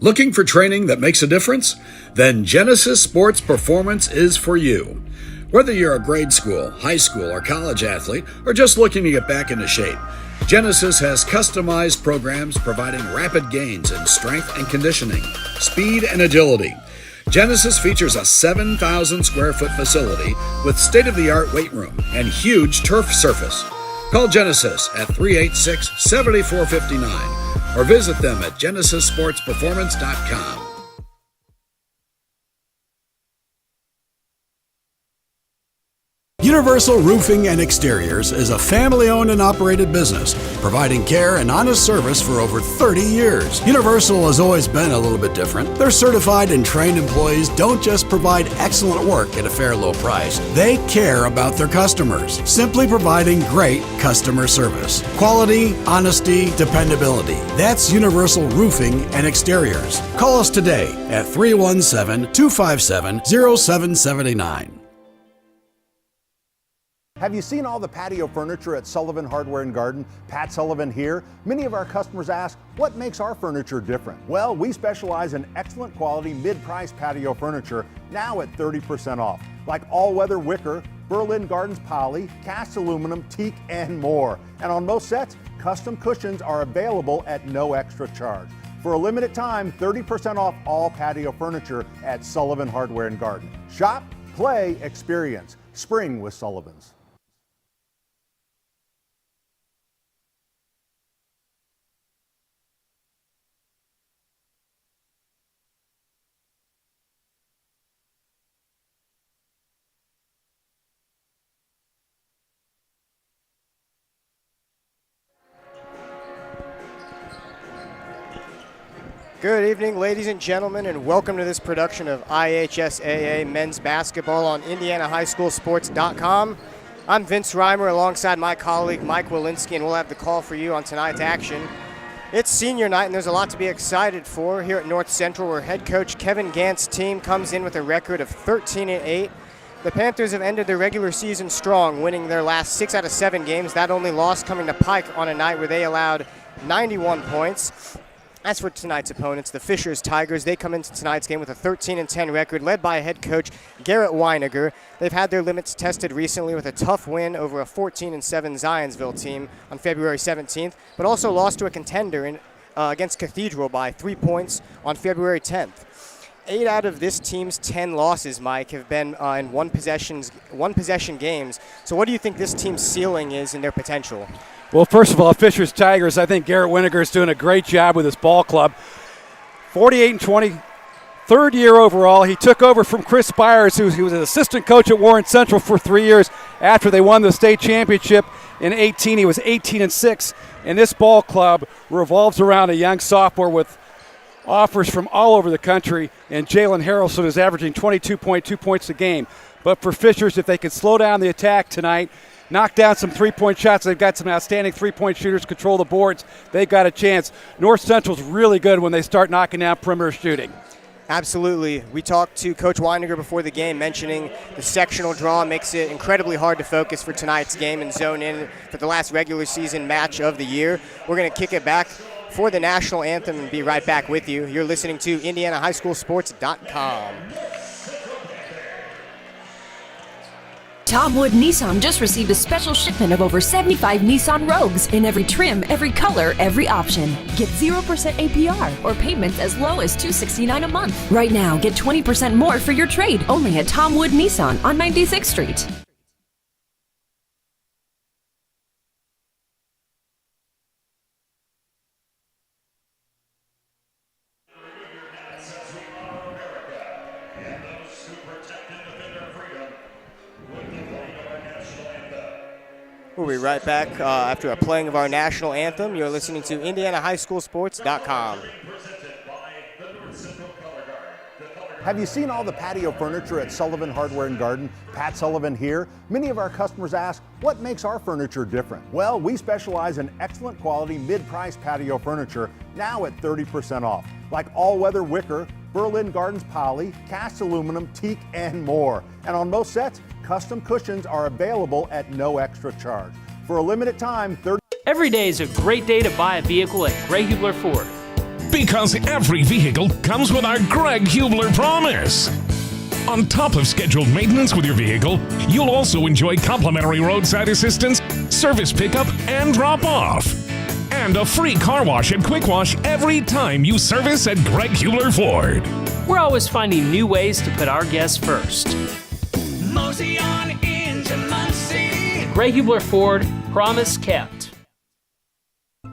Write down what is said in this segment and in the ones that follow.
Looking for training that makes a difference? Then Genesis Sports Performance is for you. Whether you're a grade school, high school, or college athlete, or just looking to get back into shape, Genesis has customized programs providing rapid gains in strength and conditioning, speed and agility. Genesis features a 7,000 square foot facility with state-of-the-art weight room and huge turf surface. Call Genesis at 386-7459 or visit them at genesissportsperformance.com. Universal Roofing and Exteriors is a family-owned and operated business, providing care and honest service for over 30 years. Universal has always been a little bit different. Their certified and trained employees don't just provide excellent work at a fair low price. They care about their customers, simply providing great customer service. Quality, honesty, dependability. That's Universal Roofing and Exteriors. Call us today at 317-257-0779. Have you seen all the patio furniture at Sullivan Hardware and Garden? Pat Sullivan here. Many of our customers ask, what makes our furniture different? Well, we specialize in excellent quality mid-price patio furniture, now at 30% off. Like all-weather wicker, Berlin Gardens poly, cast aluminum, teak, and more. And on most sets, custom cushions are available at no extra charge. For a limited time, 30% off all patio furniture at Sullivan Hardware and Garden. Shop, play, experience. Spring with Sullivan's. Good evening, ladies and gentlemen, and welcome to this production of IHSAA Men's Basketball on IndianaHighSchoolSports.com. I'm Vince Reimer alongside my colleague Mike Walensky, and we'll have the call for you on tonight's action. It's senior night, and there's a lot to be excited for here at North Central, where head coach Kevin Gantz's team comes in with a record of 13-8. The Panthers have ended their regular season strong, winning their last 6 out of 7 games. That only loss coming to Pike on a night where they allowed 91 points. As for tonight's opponents, the Fishers Tigers, they come into tonight's game with a 13-10 record led by head coach Garrett Weiniger. They've had their limits tested recently with a tough win over a 14-7 Zionsville team on February 17th, but also lost to a contender against Cathedral by 3 points on February 10th. 8 out of this team's 10 losses, Mike, have been in one possession games. So what do you think this team's ceiling is in their potential? Well, first of all, Fishers Tigers, I think Garrett Weiniger is doing a great job with his ball club. 48-20, third year overall. He took over from Chris Byers, who was an assistant coach at Warren Central for 3 years after they won the state championship in 18. He was 18-6, and this ball club revolves around a young sophomore with offers from all over the country, and Jalen Harrelson is averaging 22.2 points a game. But for Fishers, if they can slow down the attack tonight, knock down some three-point shots. They've got some outstanding three-point shooters, control the boards. They've got a chance. North Central's really good when they start knocking down perimeter shooting. Absolutely. We talked to Coach Weiniger before the game, mentioning the sectional draw makes it incredibly hard to focus for tonight's game and zone in for the last regular season match of the year. We're going to kick it back for the national anthem and be right back with you. You're listening to IndianaHighSchoolSports.com. Tom Wood Nissan just received a special shipment of over 75 Nissan Rogues in every trim, every color, every option. Get 0% APR or payments as low as $269 a month. Right now, get 20% more for your trade only at Tom Wood Nissan on 96th Street. We'll be right back after a playing of our national anthem. You're listening to IndianaHighSchoolSports.com. Have you seen all the patio furniture at Sullivan Hardware and Garden? Pat Sullivan here. Many of our customers ask, what makes our furniture different? Well, we specialize in excellent quality mid-price patio furniture, now at 30% off. Like all-weather wicker, Berlin Gardens poly, cast aluminum, teak, and more. And on most sets, custom cushions are available at no extra charge. For a limited time, Every day is a great day to buy a vehicle at Gray Hubler Ford. Because every vehicle comes with our Greg Hubler promise. On top of scheduled maintenance with your vehicle, you'll also enjoy complimentary roadside assistance, service pickup, and drop-off. And a free car wash and quick wash every time you service at Greg Hubler Ford. We're always finding new ways to put our guests first. Mosey on into Muncie. Greg Hubler Ford, promise kept.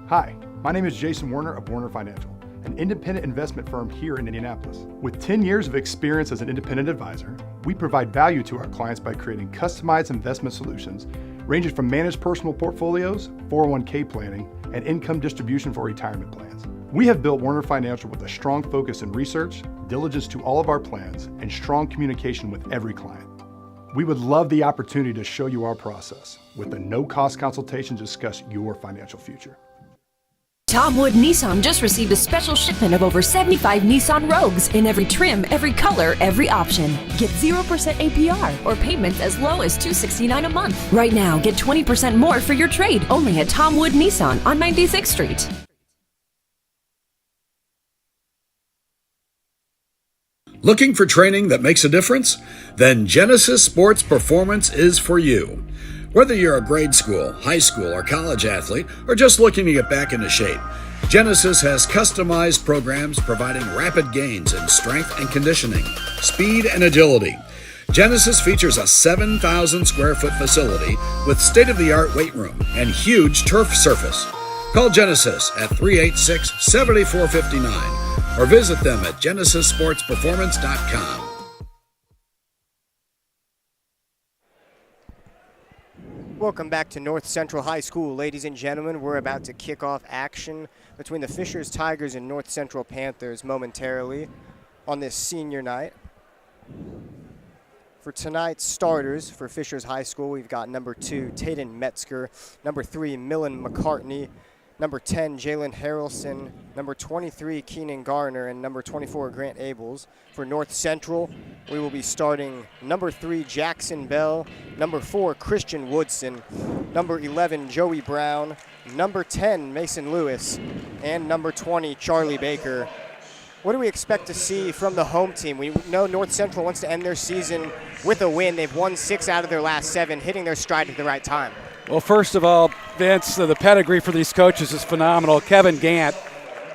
Hi, my name is Jason Werner of Werner Financial, an independent investment firm here in Indianapolis. With 10 years of experience as an independent advisor, we provide value to our clients by creating customized investment solutions ranging from managed personal portfolios, 401k planning, and income distribution for retirement plans. We have built Werner Financial with a strong focus in research, diligence to all of our plans, and strong communication with every client. We would love the opportunity to show you our process with a no-cost consultation to discuss your financial future. Tom Wood Nissan just received a special shipment of over 75 Nissan Rogues in every trim, every color, every option. Get 0% APR or payments as low as $269 a month. Right now, get 20% more for your trade only at Tom Wood Nissan on 96th Street. Looking for training that makes a difference? Then Genesis Sports Performance is for you. Whether you're a grade school, high school, or college athlete, or just looking to get back into shape, Genesis has customized programs providing rapid gains in strength and conditioning, speed and agility. Genesis features a 7,000 square foot facility with state-of-the-art weight room and huge turf surface. Call Genesis at 386-7459 or visit them at genesissportsperformance.com. Welcome back to North Central High School, ladies and gentlemen. We're about to kick off action between the Fishers Tigers and North Central Panthers momentarily on this senior night. For tonight's starters for Fishers High School, we've got number 2, Tayden Metzger, number 3, Millen McCartney, number 10, Jalen Harrelson, number 23, Keenan Garner, and number 24, Grant Abels. For North Central, we will be starting number 3, Jackson Bell, number 4, Christian Woodson, number 11, Joey Brown, number 10, Mason Lewis, and number 20, Charlie Baker. What do we expect to see from the home team? We know North Central wants to end their season with a win. They've won 6 out of their last 7, hitting their stride at the right time. Well, first of all, Vince, the pedigree for these coaches is phenomenal. Kevin Gant,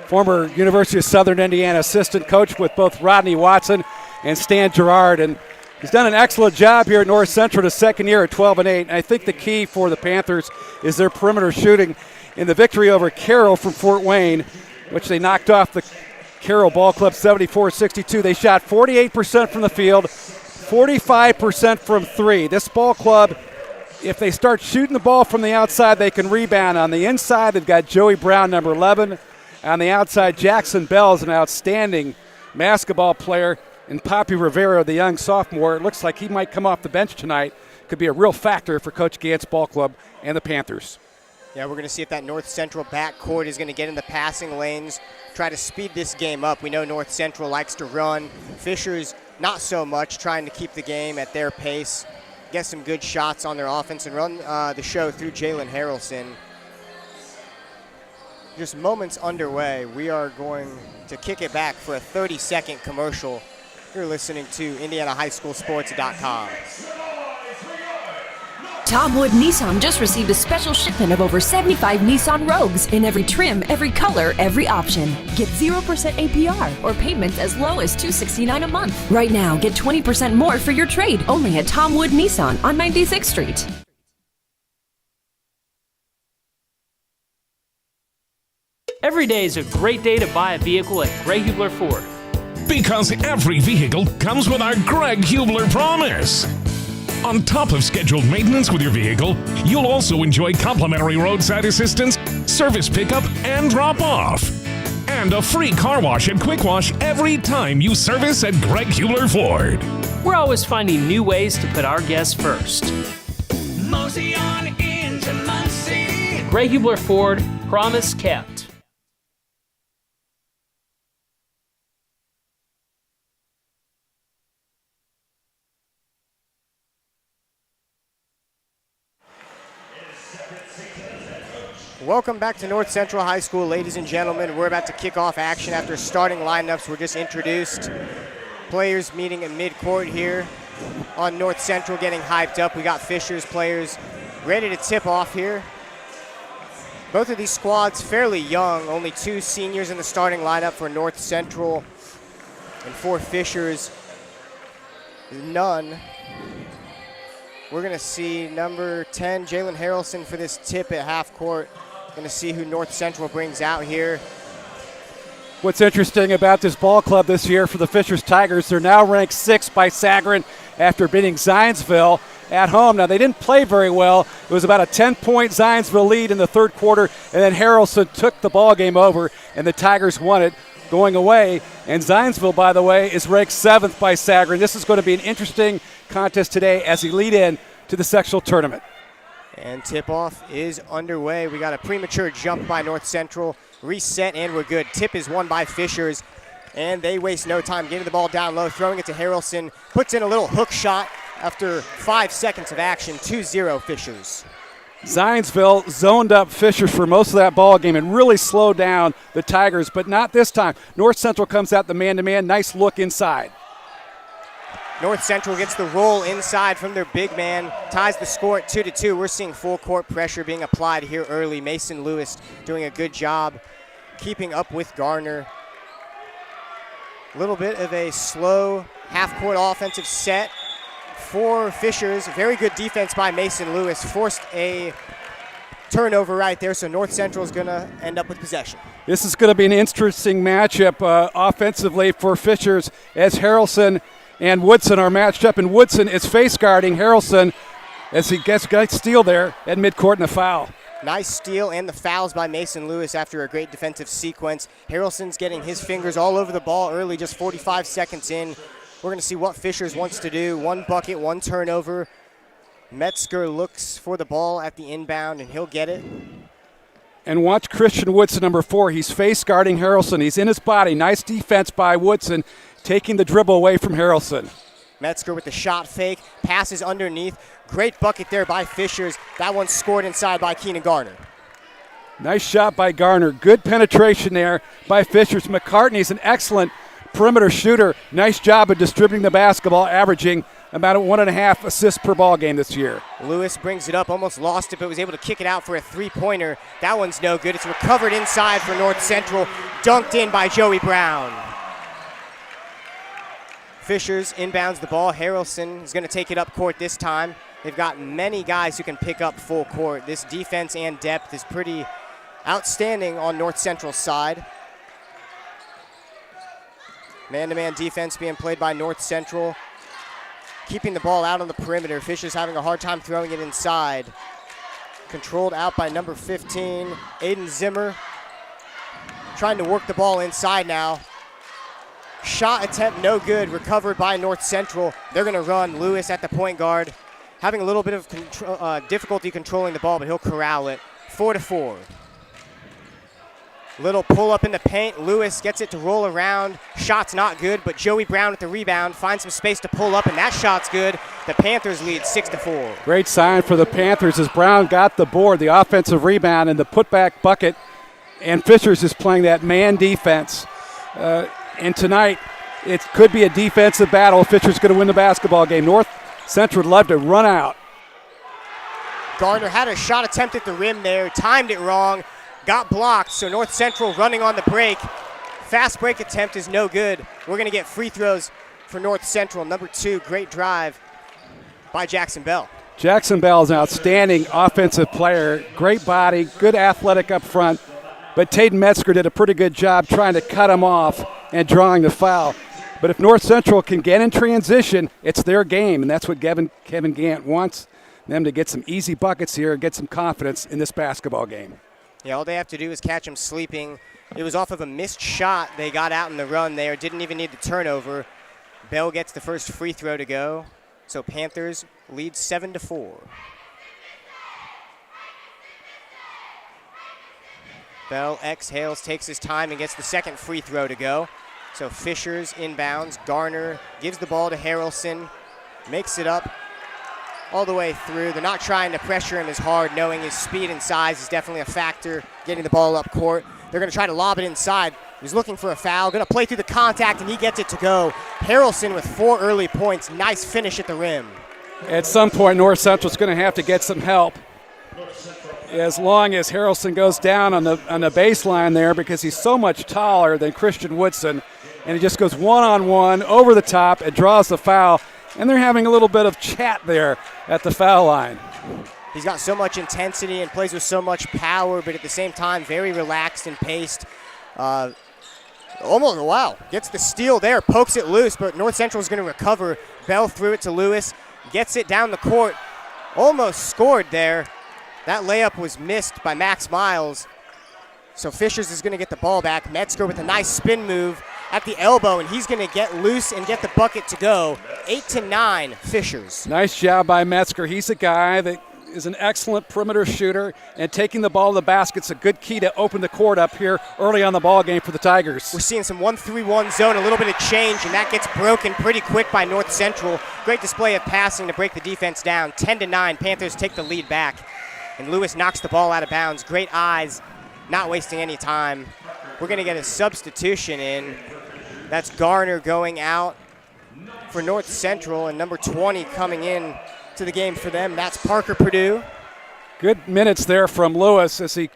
former University of Southern Indiana assistant coach with both Rodney Watson and Stan Gerard, and he's done an excellent job here at North Central, the second year at 12-8. And I think the key for the Panthers is their perimeter shooting. In the victory over Carroll from Fort Wayne, which they knocked off the Carroll Ball Club 74-62, they shot 48% from the field, 45% from 3. This ball club, if they start shooting the ball from the outside, they can rebound. On the inside, they've got Joey Brown, number 11. On the outside, Jackson Bell is an outstanding basketball player. And Poppy Rivera, the young sophomore, it looks like he might come off the bench tonight. Could be a real factor for Coach Gant's ball club and the Panthers. Yeah, we're going to see if that North Central backcourt is going to get in the passing lanes, try to speed this game up. We know North Central likes to run. Fishers, not so much, trying to keep the game at their pace, get some good shots on their offense, and run the show through Jalen Harrelson. Just moments underway, we are going to kick it back for a 30-second commercial. You're listening to IndianaHighSchoolSports.com. Tom Wood Nissan just received a special shipment of over 75 Nissan Rogues in every trim, every color, every option. Get 0% APR or payments as low as $269 a month. Right now, get 20% more for your trade only at Tom Wood Nissan on 96th Street. Every day is a great day to buy a vehicle at Greg Hubler Ford. Because every vehicle comes with our Greg Hubler promise. On top of scheduled maintenance with your vehicle, you'll also enjoy complimentary roadside assistance, service pickup, and drop-off. And a free car wash and quick wash every time you service at Greg Hubler Ford. We're always finding new ways to put our guests first. Mosey on into Muncie. Greg Hubler Ford, promise kept. Welcome back to North Central High School, ladies and gentlemen. We're about to kick off action after starting lineups were just introduced. Players meeting at midcourt here on North Central, getting hyped up. We got Fishers players ready to tip off here. Both of these squads fairly young, only 2 seniors in the starting lineup for North Central, and for Fishers, none. We're gonna see number 10, Jalen Harrelson, for this tip at half court. Gonna see who North Central brings out here. What's interesting about this ball club this year for the Fishers Tigers, they're now ranked 6th by Sagarin after beating Zionsville at home. Now, they didn't play very well. It was about a 10-point Zionsville lead in the third quarter, and then Harrelson took the ball game over, and the Tigers won it going away. And Zionsville, by the way, is ranked 7th by Sagarin. This is going to be an interesting contest today as he lead in to the sectional tournament. And tip-off is underway. We got a premature jump by North Central. Reset, and we're good. Tip is won by Fishers, and they waste no time getting the ball down low, throwing it to Harrelson. Puts in a little hook shot after 5 seconds of action. 2-0 Fishers. Zionsville zoned up Fishers for most of that ball game and really slowed down the Tigers, but not this time. North Central comes out the man-to-man. Nice look inside. North Central gets the roll inside from their big man, ties the score at 2-2. We're seeing full court pressure being applied here early. Mason Lewis doing a good job keeping up with Garner. A little bit of a slow half-court offensive set for Fishers. Very good defense by Mason Lewis. Forced a turnover right there, so North Central is going to end up with possession. This is going to be an interesting matchup offensively for Fishers as Harrelson and Woodson are matched up, and Woodson is face guarding Harrelson as he gets steal there at midcourt and a foul. Nice steal and the fouls by Mason Lewis after a great defensive sequence. Harrelson's getting his fingers all over the ball early, just 45 seconds in. We're going to see what Fishers wants to do. 1 bucket, 1 turnover. Metzger looks for the ball at the inbound, and he'll get it. And watch Christian Woodson, number 4. He's face guarding Harrelson. He's in his body. Nice defense by Woodson, taking the dribble away from Harrelson. Metzger with the shot fake, passes underneath. Great bucket there by Fishers. That one's scored inside by Keenan Garner. Nice shot by Garner. Good penetration there by Fishers. McCartney's an excellent perimeter shooter. Nice job of distributing the basketball, averaging about 1.5 assists per ball game this year. Lewis brings it up, almost lost it, but was able to kick it out for a 3-pointer. That one's no good. It's recovered inside for North Central. Dunked in by Joey Brown. Fishers inbounds the ball. Harrelson is going to take it up court this time. They've got many guys who can pick up full court. This defense and depth is pretty outstanding on North Central's side. Man-to-man defense being played by North Central. Keeping the ball out on the perimeter. Fishers having a hard time throwing it inside. Controlled out by number 15, Aiden Zimmer. Trying to work the ball inside now. Shot attempt no good, recovered by North Central. They're going to run. Lewis at the point guard. Having a little bit of difficulty controlling the ball, but he'll corral it. 4-4. Little pull up in the paint. Lewis gets it to roll around. Shot's not good, but Joey Brown with the rebound. Finds some space to pull up, and that shot's good. The Panthers lead 6-4. Great sign for the Panthers as Brown got the board, the offensive rebound, and the putback bucket. And Fishers is playing that man defense. And tonight, it could be a defensive battle. Fishers going to win the basketball game. North Central would love to run out. Gardner had a shot attempt at the rim there. Timed it wrong. Got blocked, so North Central running on the break. Fast break attempt is no good. We're going to get free throws for North Central. Number 2, great drive by Jackson Bell. Jackson Bell is an outstanding offensive player. Great body, good athletic up front. But Taden Metzger did a pretty good job trying to cut him off and drawing the foul. But if North Central can get in transition, it's their game, and that's what Kevin Gant wants them to get some easy buckets here and get some confidence in this basketball game. Yeah, all they have to do is catch him sleeping. It was off of a missed shot. They got out in the run there. Didn't even need the turnover. Bell gets the first free throw to go. So Panthers lead 7-4. Bell exhales, takes his time, and gets the second free throw to go. So Fishers inbounds. Garner gives the ball to Harrelson. Makes it up. all the way through. They're not trying to pressure him as hard, knowing his speed and size is definitely a factor getting the ball up court. They're going to try to lob it inside. He's looking for a foul, going to play through the contact, and he gets it to go. Harrelson with 4 early points. Nice finish at the rim. At some point, North Central's going to have to get some help. As long as Harrelson goes down on the baseline there, because he's so much taller than Christian Woodson, and he just goes one-on-one over the top and draws the foul, and they're having a little bit of chat there at the foul line. He's got so much intensity and plays with so much power, but at the same time, very relaxed and paced. Almost, wow, gets the steal there, pokes it loose, but North Central is going to recover. Bell threw it to Lewis, gets it down the court, almost scored there. That layup was missed by Max Miles. So Fishers is going to get the ball back. Metzger with a nice spin move at the elbow, and he's going to get loose and get the bucket to go. 8-9, Fishers. Nice job by Metzger. He's a guy that is an excellent perimeter shooter, and taking the ball to the basket's a good key to open the court up here early on the ball game for the Tigers. We're seeing some 1-3-1 zone, a little bit of change, and that gets broken pretty quick by North Central. Great display of passing to break the defense down. 10-9, Panthers take the lead back, and Lewis knocks the ball out of bounds. Great eyes, not wasting any time. We're going to get a substitution in. That's Garner going out for North Central, and number 20 coming in to the game for them. That's Parker Purdue. Good minutes there from Lewis as he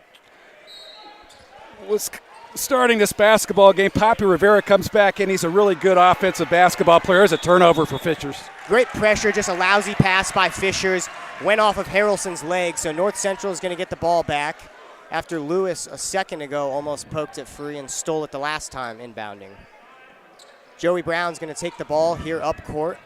was starting this basketball game. Poppy Rivera comes back in. He's a really good offensive basketball player. There's a turnover for Fishers. Great pressure, just a lousy pass by Fishers. Went off of Harrelson's leg, so North Central is going to get the ball back after Lewis a second ago almost poked it free and stole it the last time inbounding. Joey Brown's going to take the ball here up court.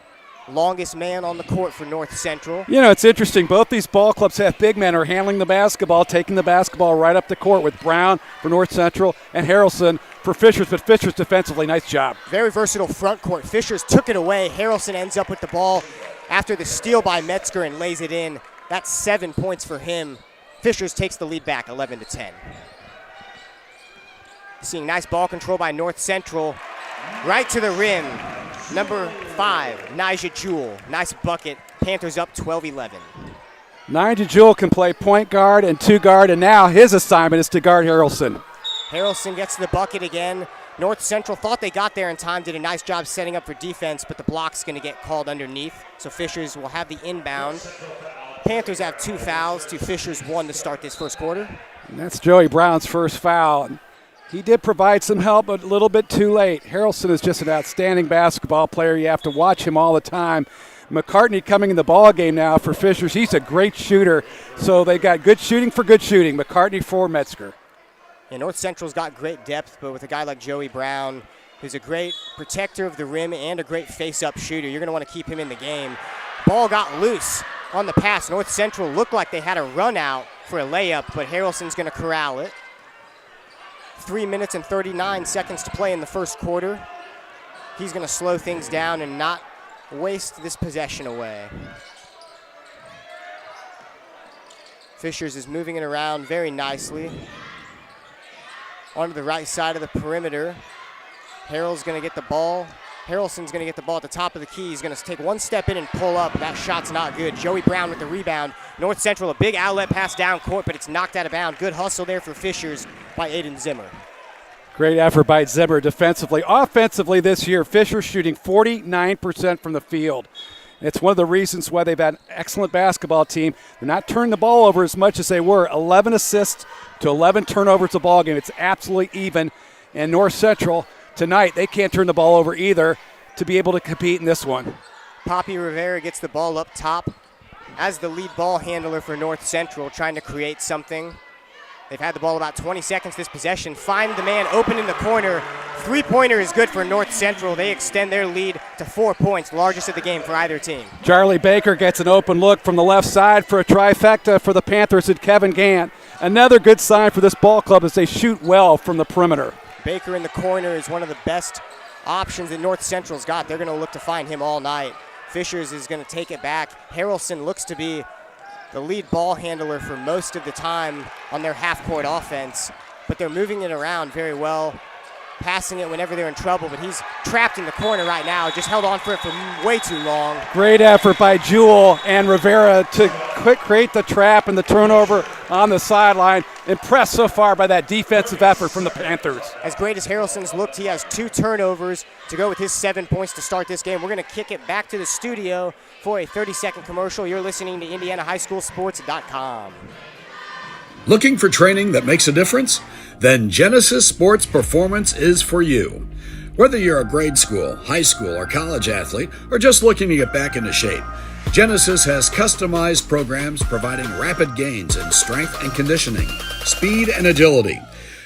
Longest man on the court for North Central. You know, it's interesting. Both these ball clubs have big men who are handling the basketball, taking the basketball right up the court, with Brown for North Central and Harrelson for Fishers, but Fishers defensively, nice job. Very versatile front court. Fishers took it away. Harrelson ends up with the ball after the steal by Metzger and lays it in. That's 7 points for him. Fishers takes the lead back 11-10. Seeing nice ball control by North Central. Right to the rim. Number 5, Nigel Jewell. Nice bucket. Panthers up 12-11. Nigel Jewell can play point guard and 2 guard, and now his assignment is to guard Harrelson. Harrelson gets the bucket again. North Central thought they got there in time, did a nice job setting up for defense, but the block's going to get called underneath, so Fishers will have the inbound. Panthers have 2 fouls to Fishers 1 to start this first quarter. And that's Joey Brown's first foul. He did provide some help, but a little bit too late. Harrelson is just an outstanding basketball player. You have to watch him all the time. McCartney coming in the ball game now for Fishers. He's a great shooter, so they got good shooting for good shooting. McCartney for Metzger. Yeah, North Central's got great depth, but with a guy like Joey Brown, who's a great protector of the rim and a great face-up shooter, you're going to want to keep him in the game. Ball got loose on the pass. North Central looked like they had a run out for a layup, but Harrelson's going to corral it. 3 minutes and 39 seconds to play in the first quarter. He's going to slow things down and not waste this possession away. Fishers is moving it around very nicely. Onto the right side of the perimeter. Harrelson's going to get the ball. Harrelson's going to get the ball at the top of the key. He's going to take one step in and pull up. That shot's not good. Joey Brown with the rebound. North Central, a big outlet pass down court, but it's knocked out of bounds. Good hustle there for Fishers by Aiden Zimmer. Great effort by Zimmer defensively. Offensively this year, Fishers shooting 49% from the field. It's one of the reasons why they've had an excellent basketball team. They're not turning the ball over as much as they were. 11 assists to 11 turnovers a ball game. It's absolutely even. And North Central tonight, they can't turn the ball over either to be able to compete in this one. Poppy Rivera gets the ball up top as the lead ball handler for North Central, trying to create something. They've had the ball about 20 seconds this possession. Find the man open in the corner. Three-pointer is good for North Central. They extend their lead to 4 points, largest of the game for either team. Charlie Baker gets an open look from the left side for a trifecta for the Panthers and Kevin Gant. Another good sign for this ball club as they shoot well from the perimeter. Baker in the corner is one of the best options that North Central's got. They're going to look to find him all night. Fishers is going to take it back. Harrelson looks to be the lead ball handler for most of the time on their half-court offense, but they're moving it around very well. passing it whenever they're in trouble, but he's trapped in the corner right now. Just held on for it for way too long. Great effort by Jewell and Rivera to create the trap and the turnover on the sideline. Impressed so far by that defensive effort from the Panthers. As great as Harrelson's looked, he has 2 turnovers to go with his 7 points to start this game. We're going to kick it back to the studio for a 30-second commercial. You're listening to IndianaHighSchoolSports.com. Looking for training that makes a difference? Then Genesis Sports Performance is for you. Whether you're a grade school, high school, or college athlete, or just looking to get back into shape, Genesis has customized programs providing rapid gains in strength and conditioning, speed and agility.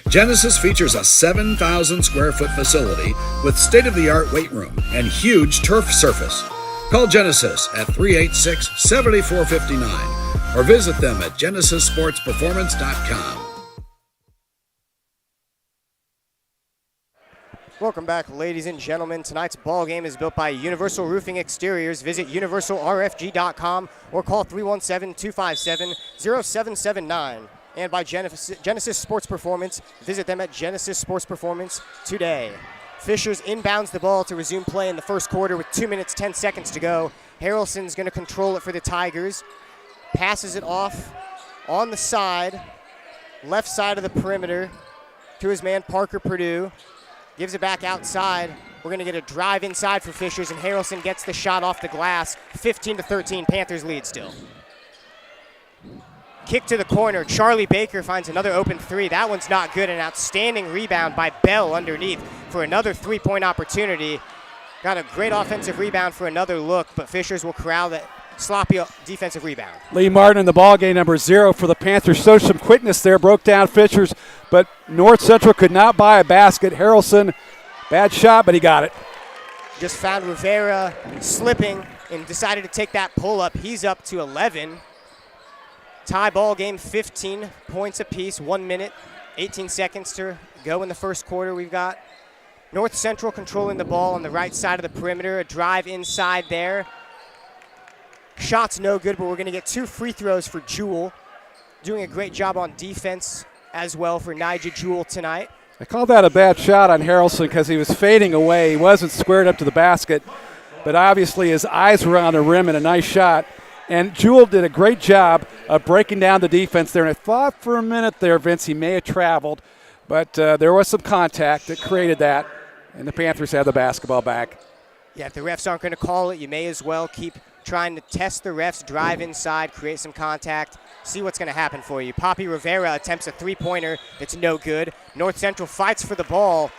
Genesis features a 7,000 square foot facility with state-of-the-art weight room and huge turf surface. Call Genesis at 386-7459 or visit them at GenesisSportsPerformance.com. Welcome back, ladies and gentlemen. Tonight's ball game is built by Universal Roofing Exteriors. Visit universalrfg.com or call 317-257-0779. And by Genesis Sports Performance, visit them at Genesis Sports Performance today. Fishers inbounds the ball to resume play in the first quarter with 2 minutes, 10 seconds to go. Harrelson's going to control it for the Tigers. Passes it off on the side, left side of the perimeter to his man Parker Purdue. Gives it back outside. We're going to get a drive inside for Fishers, and Harrelson gets the shot off the glass. 15-13, Panthers lead still. Kick to the corner. Charlie Baker finds another open 3. That one's not good. An outstanding rebound by Bell underneath for another 3-point opportunity. Got a great offensive rebound for another look, but Fishers will corral that sloppy defensive rebound. Lee Martin in the ball game, number 0 for the Panthers. Showed some quickness there, broke down Fishers, but North Central could not buy a basket. Harrelson, bad shot, but he got it. Just found Rivera slipping and decided to take that pull-up. He's up to 11. Tie ball game, 15 points apiece, 1 minute, 18 seconds to go in the first quarter. We've got North Central controlling the ball on the right side of the perimeter. A drive inside there. Shot's no good, but we're going to get 2 free throws for Jewell. Doing a great job on defense as well for Nigel Jewell tonight. I called that a bad shot on Harrelson because he was fading away. He wasn't squared up to the basket, but obviously his eyes were on the rim and a nice shot. And Jewell did a great job of breaking down the defense there. And I thought for a minute there, Vince, he may have traveled, but there was some contact that created that, and the Panthers had the basketball back. Yeah, if the refs aren't going to call it, you may as well keep trying to test the refs, drive inside, create some contact, see what's going to happen for you. Poppy Rivera attempts a 3-pointer that's no good. North Central fights for the ball.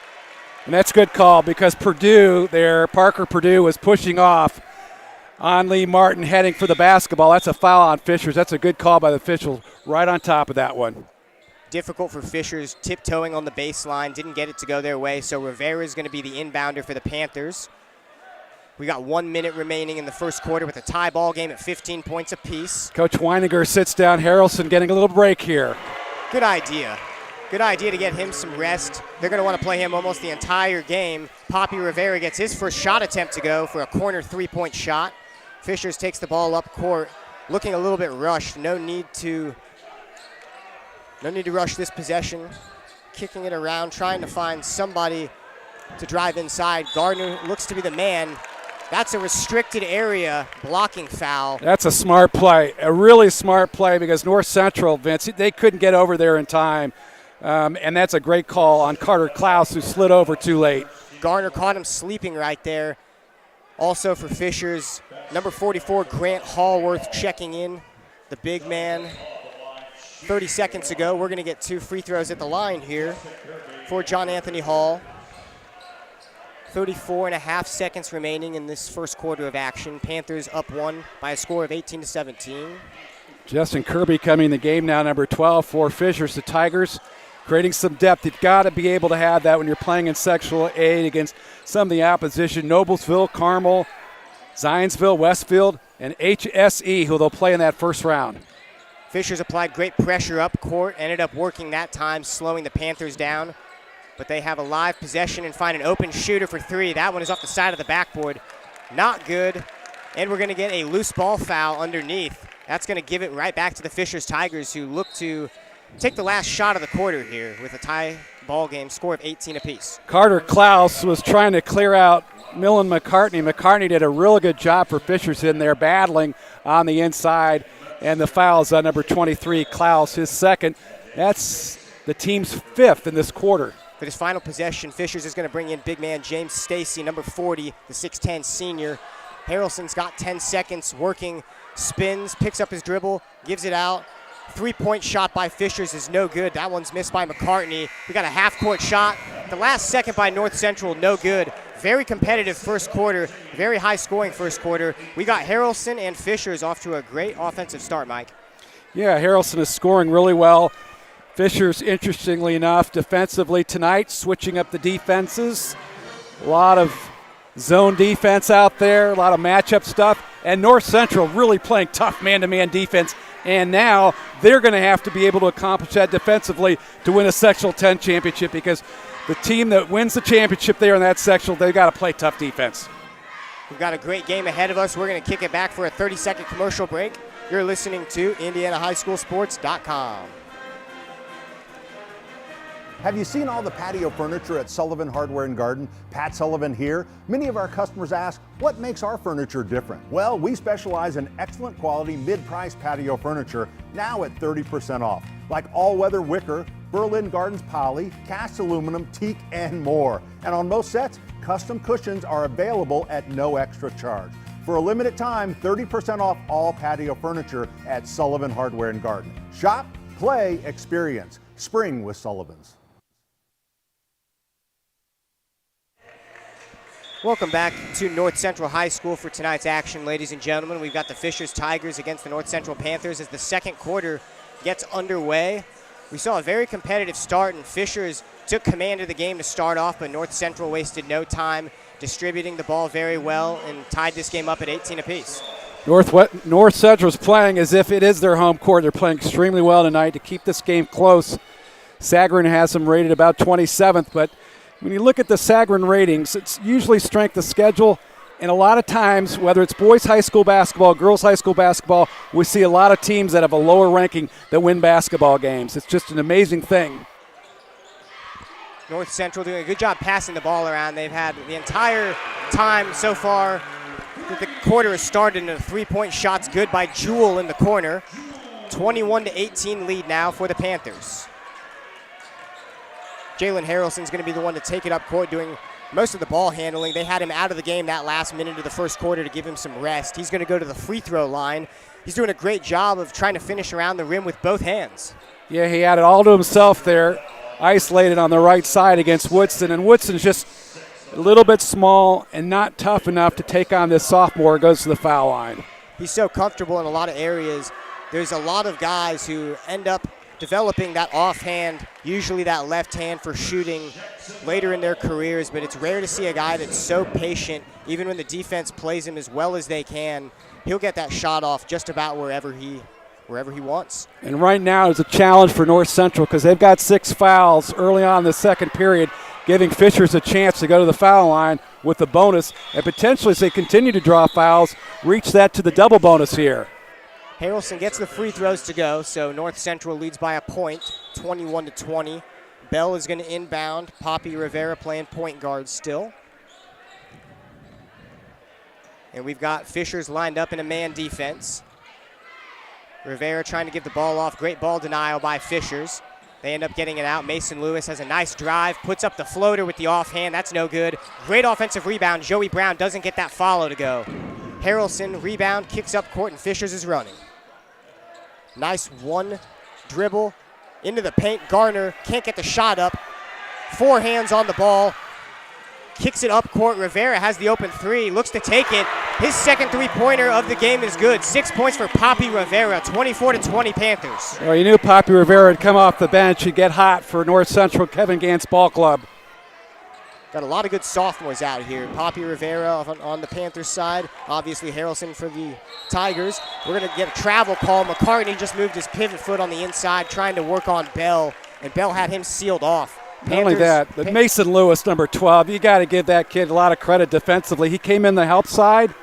And that's a good call because Purdue there, Parker Purdue was pushing off on Lee Martin heading for the basketball. That's a foul on Fishers. That's a good call by the officials right on top of that one. Difficult for Fishers, tiptoeing on the baseline, didn't get it to go their way, so Rivera is going to be the inbounder for the Panthers. We got 1 minute remaining in the first quarter with a tie ball game at 15 points apiece. Coach Weininger sits down. Harrelson getting a little break here. Good idea. Good idea to get him some rest. They're going to want to play him almost the entire game. Poppy Rivera gets his first shot attempt to go for a corner 3-point shot. Fishers takes the ball up court, looking a little bit rushed. No need to rush this possession. Kicking it around, trying to find somebody to drive inside. Gardner looks to be the man. That's a restricted area blocking foul. That's a smart play, a really smart play because North Central, Vince, they couldn't get over there in time. And that's a great call on Carter Klaus, who slid over too late. Garner caught him sleeping right there. Also for Fishers, number 44, Grant Hallworth checking in, the big man. 30 seconds ago, we're going to get 2 free throws at the line here for John Anthony Hall. 34.5 seconds remaining in this first quarter of action. Panthers up 1 by a score of 18-17. Justin Kirby coming in the game now, number 12 for Fishers. The Tigers creating some depth. You've got to be able to have that when you're playing in Sectional 8 against some of the opposition. Noblesville, Carmel, Zionsville, Westfield, and HSE, who they'll play in that first round. Fishers applied great pressure up court, ended up working that time, slowing the Panthers down. But they have a live possession and find an open shooter for 3. That one is off the side of the backboard. Not good. And we're going to get a loose ball foul underneath. That's going to give it right back to the Fishers Tigers, who look to take the last shot of the quarter here with a tie ball game, score of 18 apiece. Carter Klaus was trying to clear out Millen McCartney. McCartney did a really good job for Fishers in there, battling on the inside. And the foul's on number 23, Klaus, his second. That's the team's fifth in this quarter. For this final possession, Fishers is going to bring in big man James Stacy, number 40, the 6'10 senior. Harrelson's got 10 seconds working, spins, picks up his dribble, gives it out. Three-point shot by Fishers is no good. That one's missed by McCartney. We got a half-court shot. The last second by North Central, no good. Very competitive first quarter, very high-scoring first quarter. We got Harrelson and Fishers off to a great offensive start, Mike. Yeah, Harrelson is scoring really well. Fishers, interestingly enough, defensively tonight, switching up the defenses. A lot of zone defense out there, a lot of matchup stuff. And North Central really playing tough man-to-man defense. And now they're going to have to be able to accomplish that defensively to win a Sectional 10 championship, because the team that wins the championship there in that sectional, they've got to play tough defense. We've got a great game ahead of us. We're going to kick it back for a 30-second commercial break. You're listening to IndianaHighSchoolSports.com. Have you seen all the patio furniture at Sullivan Hardware and Garden? Pat Sullivan here. Many of our customers ask, what makes our furniture different? Well, we specialize in excellent quality mid-price patio furniture, now at 30% off. Like all-weather wicker, Berlin Gardens poly, cast aluminum, teak, and more. And on most sets, custom cushions are available at no extra charge. For a limited time, 30% off all patio furniture at Sullivan Hardware and Garden. Shop, play, experience. Spring with Sullivan's. Welcome back to North Central High School for tonight's action, ladies and gentlemen. We've got the Fishers Tigers against the North Central Panthers as the second quarter gets underway. We saw a very competitive start, and Fishers took command of the game to start off, but North Central wasted no time distributing the ball very well and tied this game up at 18 apiece. North Central's playing as if it is their home court. They're playing extremely well tonight to keep this game close. Sagarin has them rated about 27th, but when you look at the Sagarin ratings, it's usually strength of schedule, and a lot of times, whether it's boys high school basketball, girls high school basketball, we see a lot of teams that have a lower ranking that win basketball games. It's just an amazing thing. North Central doing a good job passing the ball around. They've had the entire time so far that the quarter has started, and the three-point shot's good by Jewell in the corner. 21-18 lead now for the Panthers. Jalen Harrelson's going to be the one to take it up court, doing most of the ball handling. They had him out of the game that last minute of the first quarter to give him some rest. He's going to go to the free throw line. He's doing a great job of trying to finish around the rim with both hands. Yeah, he had it all to himself there, isolated on the right side against Woodson, and Woodson's just a little bit small and not tough enough to take on this sophomore who goes to the foul line. He's so comfortable in a lot of areas. There's a lot of guys who end up developing that offhand, usually that left hand for shooting later in their careers, but it's rare to see a guy that's so patient. Even when the defense plays him as well as they can, he'll get that shot off just about wherever he wants. And right now is a challenge for North Central because they've got 6 fouls early on in the second period, giving Fishers a chance to go to the foul line with the bonus, and potentially, as they continue to draw fouls, reach that to the double bonus here. Harrelson gets the free throws to go, so North Central leads by a point, 21-20. Bell is going to inbound. Poppy Rivera playing point guard still. And we've got Fishers lined up in a man defense. Rivera trying to give the ball off. Great ball denial by Fishers. They end up getting it out. Mason Lewis has a nice drive, puts up the floater with the offhand. That's no good. Great offensive rebound. Joey Brown doesn't get that follow to go. Harrelson rebound, kicks up court, and Fishers is running. Nice one dribble into the paint. Garner can't get the shot up. 4 hands on the ball. Kicks it up court. Rivera has the open three. Looks to take it. His second three-pointer of the game is good. 6 points for Poppy Rivera. 24-20 Panthers. Well, you knew Poppy Rivera would come off the bench and get hot for North Central Kevin Gantz Ball Club. Got a lot of good sophomores out here. Poppy Rivera on the Panthers side. Obviously Harrelson for the Tigers. We're going to get a travel call. McCartney just moved his pivot foot on the inside, trying to work on Bell, and Bell had him sealed off. Not only that, but Mason Lewis, number 12, you got to give that kid a lot of credit defensively. He came in the help side,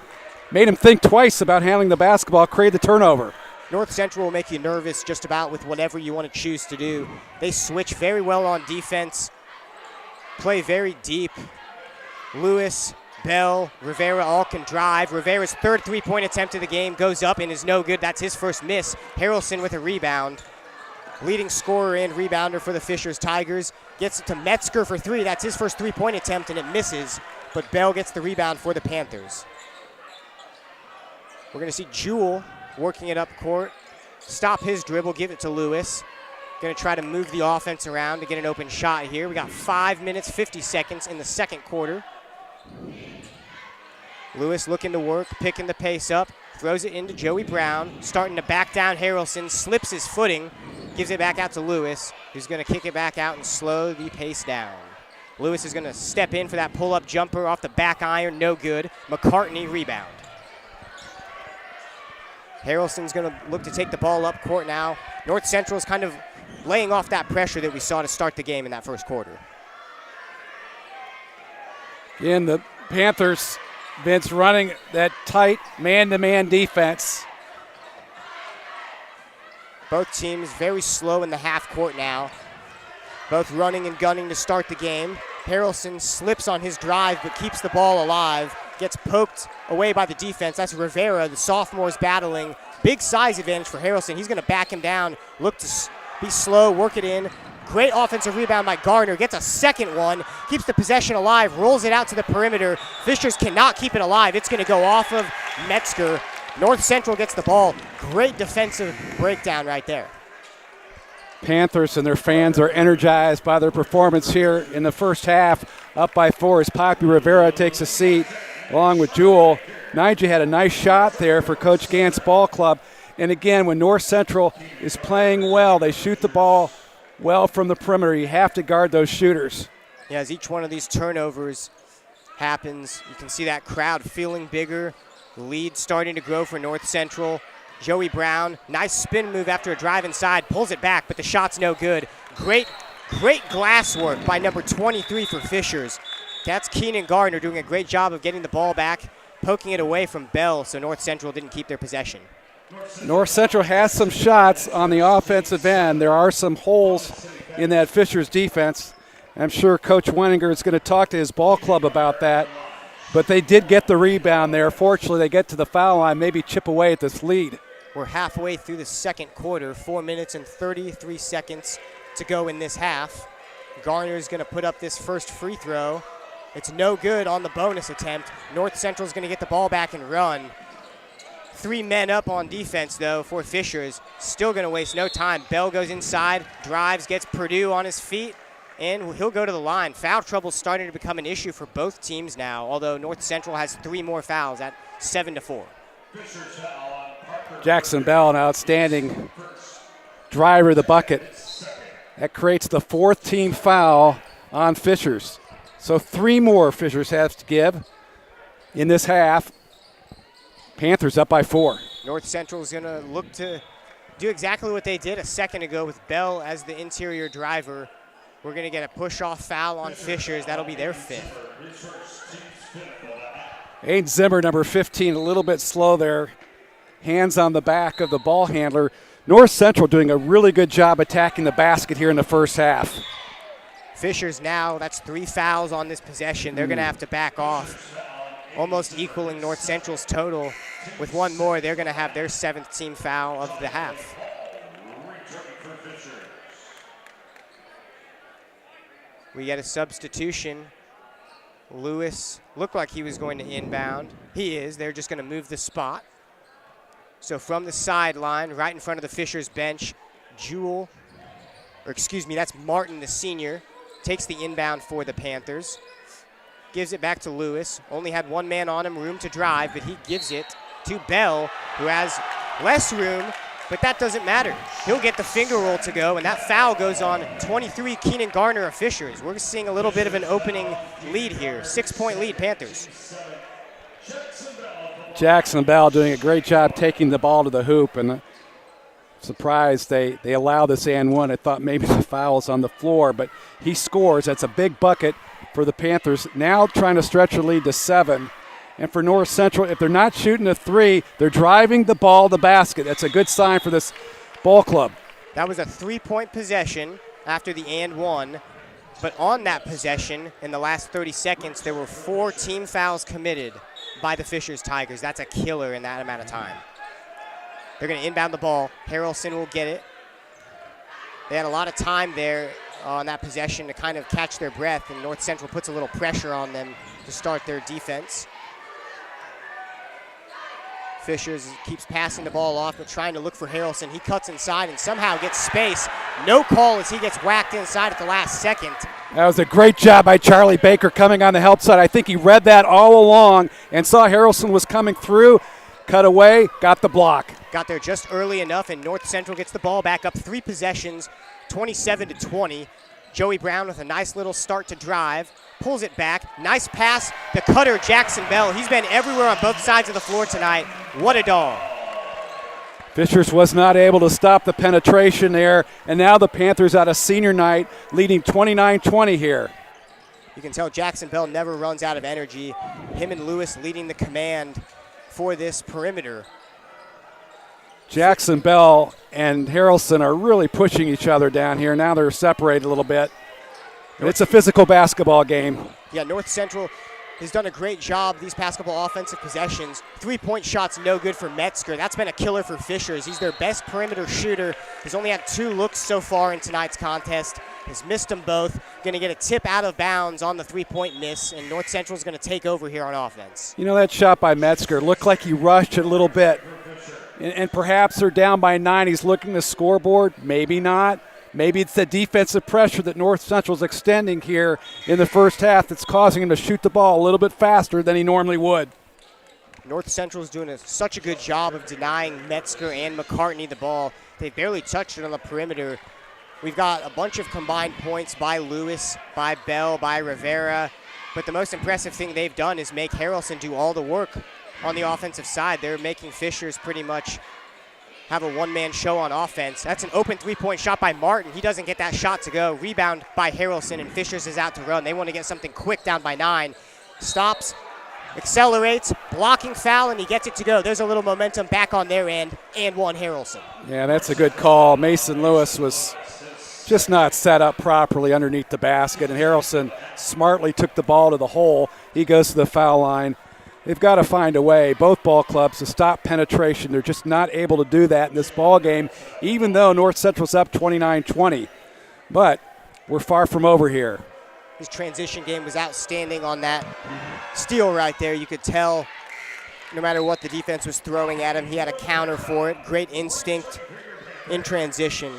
made him think twice about handling the basketball, created the turnover. North Central will make you nervous just about with whatever you want to choose to do. They switch very well on defense. play very deep. Lewis, Bell, Rivera all can drive. Rivera's third three-point attempt of the game goes up and is no good. That's his first miss. Harrelson with a rebound. Leading scorer and rebounder for the Fishers Tigers. Gets it to Metzger for three. That's his first three-point attempt, and it misses. But Bell gets the rebound for the Panthers. We're going to see Jewell working it up court. Stop his dribble, give it to Lewis. Going to try to move the offense around to get an open shot here. We got 5 minutes, 50 seconds in the second quarter. Lewis looking to work, picking the pace up. Throws it into Joey Brown. Starting to back down Harrelson. Slips his footing. Gives it back out to Lewis, who's going to kick it back out and slow the pace down. Lewis is going to step in for that pull-up jumper off the back iron. No good. McCartney rebound. Harrelson's going to look to take the ball up court now. North Central's kind of laying off that pressure that we saw to start the game in that first quarter. Again, the Panthers, Vince, running that tight man-to-man defense. Both teams very slow in the half court now. Both running and gunning to start the game. Harrelson slips on his drive but keeps the ball alive. Gets poked away by the defense. That's Rivera. The sophomore's battling. Big size advantage for Harrelson. He's going to back him down. Look to be slow, work it in. Great offensive rebound by Gardner. Gets a second one. Keeps the possession alive. Rolls it out to the perimeter. Fishers cannot keep it alive. It's going to go off of Metzger. North Central gets the ball. Great defensive breakdown right there. Panthers and their fans are energized by their performance here in the first half. Up by 4 as Poppy Rivera takes a seat along with Jewell. Nigel had a nice shot there for Coach Gant's ball club. And again, when North Central is playing well, they shoot the ball well from the perimeter. You have to guard those shooters. Yeah, as each one of these turnovers happens, you can see that crowd feeling bigger. The lead starting to grow for North Central. Joey Brown, nice spin move after a drive inside, pulls it back, but the shot's no good. Great glass work by number 23 for Fishers. That's Keenan Gardner doing a great job of getting the ball back, poking it away from Bell, so North Central didn't keep their possession. North Central has some shots on the offensive end. There are some holes in that Fishers defense. I'm sure Coach Wenninger is going to talk to his ball club about that. But they did get the rebound there. Fortunately, they get to the foul line, maybe chip away at this lead. We're halfway through the second quarter, 4 minutes and 33 seconds to go in this half. Garner's going to put up this first free throw. It's no good on the bonus attempt. North Central's going to get the ball back and run. 3 men up on defense, though, for Fishers. Still going to waste no time. Bell goes inside, drives, gets Purdue on his feet, and he'll go to the line. Foul trouble starting to become an issue for both teams now, although North Central has 3 more fouls at 7-4. Jackson Bell, an outstanding driver of the bucket. That creates the 4th team foul on Fishers. So 3 more Fishers have to give in this half. Panthers up by 4. North Central's going to look to do exactly what they did a second ago with Bell as the interior driver. We're going to get a push-off foul on Fishers. That'll be their 5th. Aiden Zimmer, number 15, a little bit slow there. Hands on the back of the ball handler. North Central doing a really good job attacking the basket here in the first half. Fishers now, that's 3 fouls on this possession. They're going to have to back off, almost equaling North Central's total. With 1 more, they're going to have their 7th team foul of the half. We get a substitution. Lewis looked like he was going to inbound. He is. They're just going to move the spot. So from the sideline, right in front of the Fishers bench, that's Martin, the senior, takes the inbound for the Panthers. Gives it back to Lewis. Only had 1 man on him, room to drive, but he gives it to Bell, who has less room, but that doesn't matter. He'll get the finger roll to go, and that foul goes on 23, Keenan Gardner of Fishers. We're seeing a little bit of an opening lead here. 6-point lead, Panthers. Jackson Bell doing a great job taking the ball to the hoop, and surprised they allow this and one. I thought maybe the foul's on the floor, but he scores. That's a big bucket for the Panthers. Now trying to stretch the lead to 7. And for North Central, if they're not shooting a 3, they're driving the ball to the basket. That's a good sign for this ball club. That was a 3-point possession after the and one. But on that possession, in the last 30 seconds, there were 4 team fouls committed by the Fishers Tigers. That's a killer in that amount of time. They're going to inbound the ball. Harrelson will get it. They had a lot of time there on that possession to kind of catch their breath, and North Central puts a little pressure on them to start their defense. Fishers keeps passing the ball off, but trying to look for Harrelson. He cuts inside and somehow gets space. No call as he gets whacked inside at the last second. That was a great job by Charlie Baker coming on the help side. I think he read that all along and saw Harrelson was coming through, cut away, got the block. Got there just early enough, and North Central gets the ball back up 3 possessions, 27-20. Joey Brown with a nice little start to drive, pulls it back. Nice pass, the cutter, Jackson Bell. He's been everywhere on both sides of the floor tonight. What a dog. Fishers was not able to stop the penetration there, and now the Panthers out of senior night leading 29-20 here. You can tell Jackson Bell never runs out of energy. Him and Lewis leading the command for this perimeter. Jackson Bell and Harrelson are really pushing each other down here. Now they're separated a little bit. It's a physical basketball game. Yeah, North Central has done a great job these past couple offensive possessions. 3-point shots no good for Metzger. That's been a killer for Fishers. He's their best perimeter shooter. He's only had 2 looks so far in tonight's contest. Has missed them both. Going to get a tip out of bounds on the 3-point miss, and North Central is going to take over here on offense. You know, that shot by Metzger looked like he rushed it a little bit. And perhaps they're down by 9. He's looking at the scoreboard. Maybe not. Maybe it's the defensive pressure that North Central's extending here in the first half that's causing him to shoot the ball a little bit faster than he normally would. North Central's doing such a good job of denying Metzger and McCartney the ball. They barely touched it on the perimeter. We've got a bunch of combined points by Lewis, by Bell, by Rivera. But the most impressive thing they've done is make Harrelson do all the work on the offensive side. They're making Fishers pretty much have a one-man show on offense. That's an open 3-point shot by Martin. He doesn't get that shot to go. Rebound by Harrelson, and Fishers is out to run. They want to get something quick down by 9. Stops, accelerates, blocking foul, and he gets it to go. There's a little momentum back on their end, and one Harrelson. Yeah, that's a good call. Mason Lewis was just not set up properly underneath the basket, and Harrelson smartly took the ball to the hole. He goes to the foul line. They've got to find a way, both ball clubs, to stop penetration. They're just not able to do that in this ball game, even though North Central's up 29-20. But we're far from over here. His transition game was outstanding on that steal right there. You could tell no matter what the defense was throwing at him, he had a counter for it. Great instinct in transition.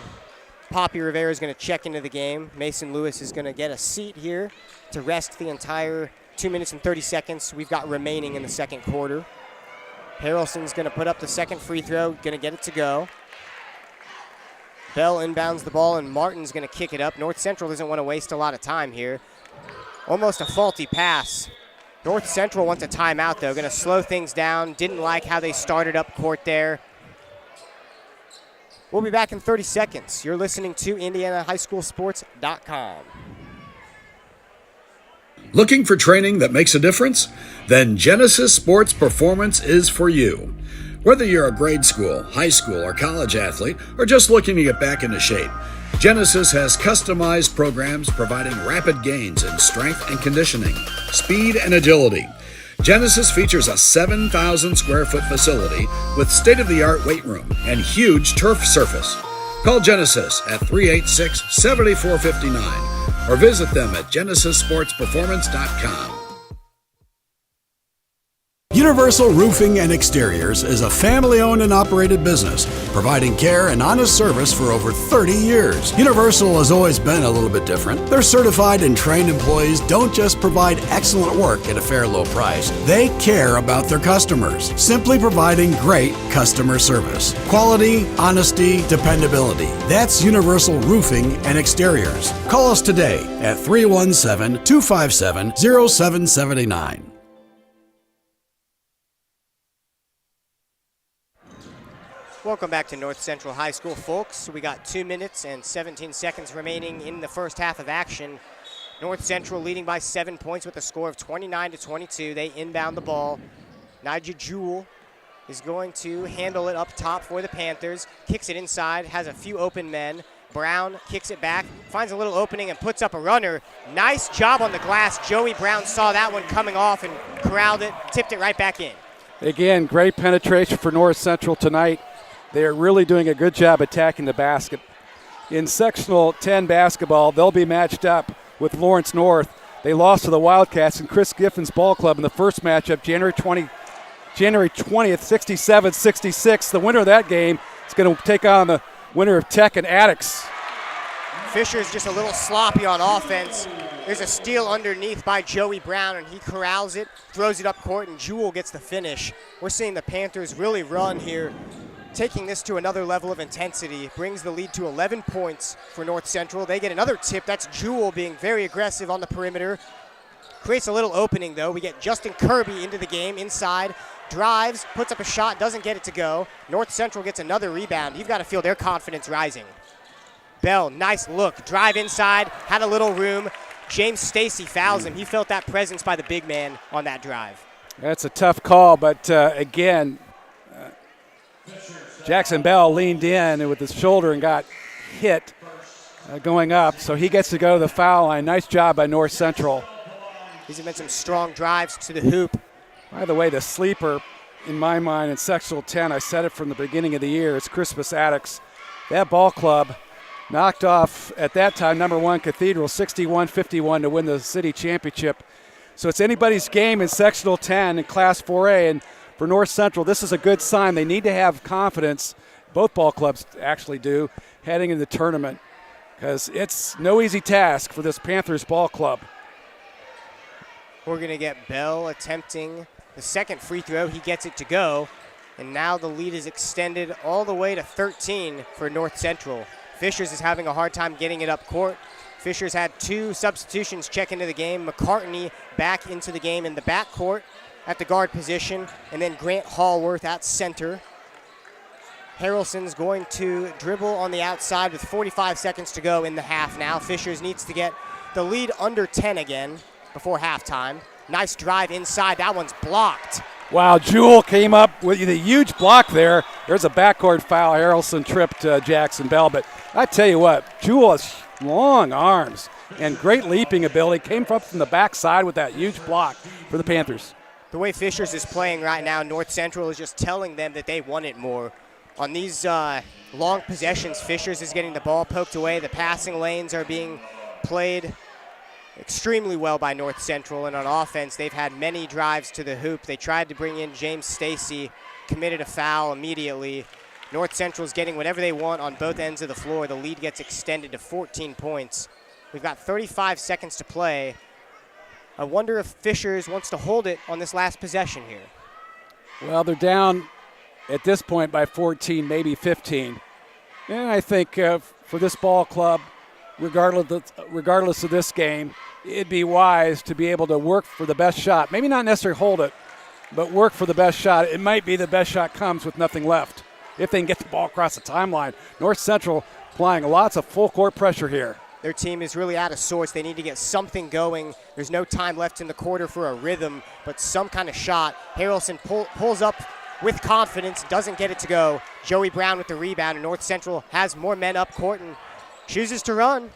Poppy Rivera is going to check into the game. Mason Lewis is going to get a seat here to rest the entire 2 minutes and 30 seconds we've got remaining in the second quarter. Harrelson's going to put up the second free throw, going to get it to go. Bell inbounds the ball, and Martin's going to kick it up. North Central doesn't want to waste a lot of time here. Almost a faulty pass. North Central wants a timeout, though. Going to slow things down. Didn't like how they started up court there. We'll be back in 30 seconds. You're listening to IndianaHighSchoolSports.com. Looking for training that makes a difference? Then Genesis Sports Performance is for you. Whether you're a grade school, high school, or college athlete, or just looking to get back into shape, Genesis has customized programs providing rapid gains in strength and conditioning, speed and agility. Genesis features a 7,000 square foot facility with state-of-the-art weight room and huge turf surface. Call Genesis at 386-7459 or visit them at GenesisSportsPerformance.com. Universal Roofing and Exteriors is a family-owned and operated business, providing care and honest service for over 30 years. Universal has always been a little bit different. Their certified and trained employees don't just provide excellent work at a fair low price. They care about their customers, simply providing great customer service. Quality, honesty, dependability. That's Universal Roofing and Exteriors. Call us today at 317-257-0779. Welcome back to North Central High School, folks. We got 2 minutes and 17 seconds remaining in the first half of action. North Central leading by 7 points with a score of 29-22. They inbound the ball. Nigel Jewell is going to handle it up top for the Panthers. Kicks it inside, has a few open men. Brown kicks it back, finds a little opening and puts up a runner. Nice job on the glass. Joey Brown saw that one coming off and corralled it, tipped it right back in. Again, great penetration for North Central tonight. They are really doing a good job attacking the basket. In Sectional 10 basketball, they'll be matched up with Lawrence North. They lost to the Wildcats and Chris Giffens Ball Club in the first matchup, January 20th, 67-66. The winner of that game is going to take on the winner of Tech and Attucks. Fisher's just a little sloppy on offense. There's a steal underneath by Joey Brown, and he corrals it, throws it up court, and Jewell gets the finish. We're seeing the Panthers really run here, taking this to another level of intensity. Brings the lead to 11 points for North Central. They get another tip. That's Jewell being very aggressive on the perimeter. Creates a little opening, though. We get Justin Kirby into the game inside. Drives, puts up a shot, doesn't get it to go. North Central gets another rebound. You've got to feel their confidence rising. Bell, nice look. Drive inside, had a little room. James Stacy fouls him. He felt that presence by the big man on that drive. That's a tough call, but again, Jackson Bell leaned in with his shoulder and got hit going up, so he gets to go to the foul line. Nice job by North Central. These have been some strong drives to the hoop. By the way, the sleeper in my mind in Sectional 10, I said it from the beginning of the year, it's Crispus Attucks. That ball club knocked off, at that time, number 1 Cathedral, 61-51 to win the city championship. So it's anybody's game in Sectional 10 in Class 4A, and for North Central, this is a good sign. They need to have confidence, both ball clubs actually do, heading into the tournament, because it's no easy task for this Panthers ball club. We're going to get Bell attempting the second free throw. He gets it to go, and now the lead is extended all the way to 13 for North Central. Fishers is having a hard time getting it up court. Fishers had 2 substitutions check into the game. McCartney back into the game in the backcourt at the guard position, and then Grant Hallworth at center. Harrelson's going to dribble on the outside with 45 seconds to go in the half now. Fishers needs to get the lead under 10 again before halftime. Nice drive inside. That one's blocked. Wow, Jewell came up with a huge block there. There's a backcourt foul. Harrelson tripped Jackson Bell, but I tell you what, Jewell has long arms and great leaping ability. Came up from the backside with that huge block for the Panthers. The way Fishers is playing right now, North Central is just telling them that they want it more. On these long possessions, Fishers is getting the ball poked away. The passing lanes are being played extremely well by North Central, and on offense, they've had many drives to the hoop. They tried to bring in James Stacy, committed a foul immediately. North Central is getting whatever they want on both ends of the floor. The lead gets extended to 14 points. We've got 35 seconds to play. I wonder if Fishers wants to hold it on this last possession here. Well, they're down at this point by 14, maybe 15. And I think for this ball club, regardless of this game, it'd be wise to be able to work for the best shot. Maybe not necessarily hold it, but work for the best shot. It might be the best shot comes with nothing left if they can get the ball across the timeline. North Central applying lots of full court pressure here. Their team is really out of sorts. They need to get something going. There's no time left in the quarter for a rhythm, but some kind of shot. Harrelson pulls up with confidence, doesn't get it to go. Joey Brown with the rebound, and North Central has more men up court and chooses to run.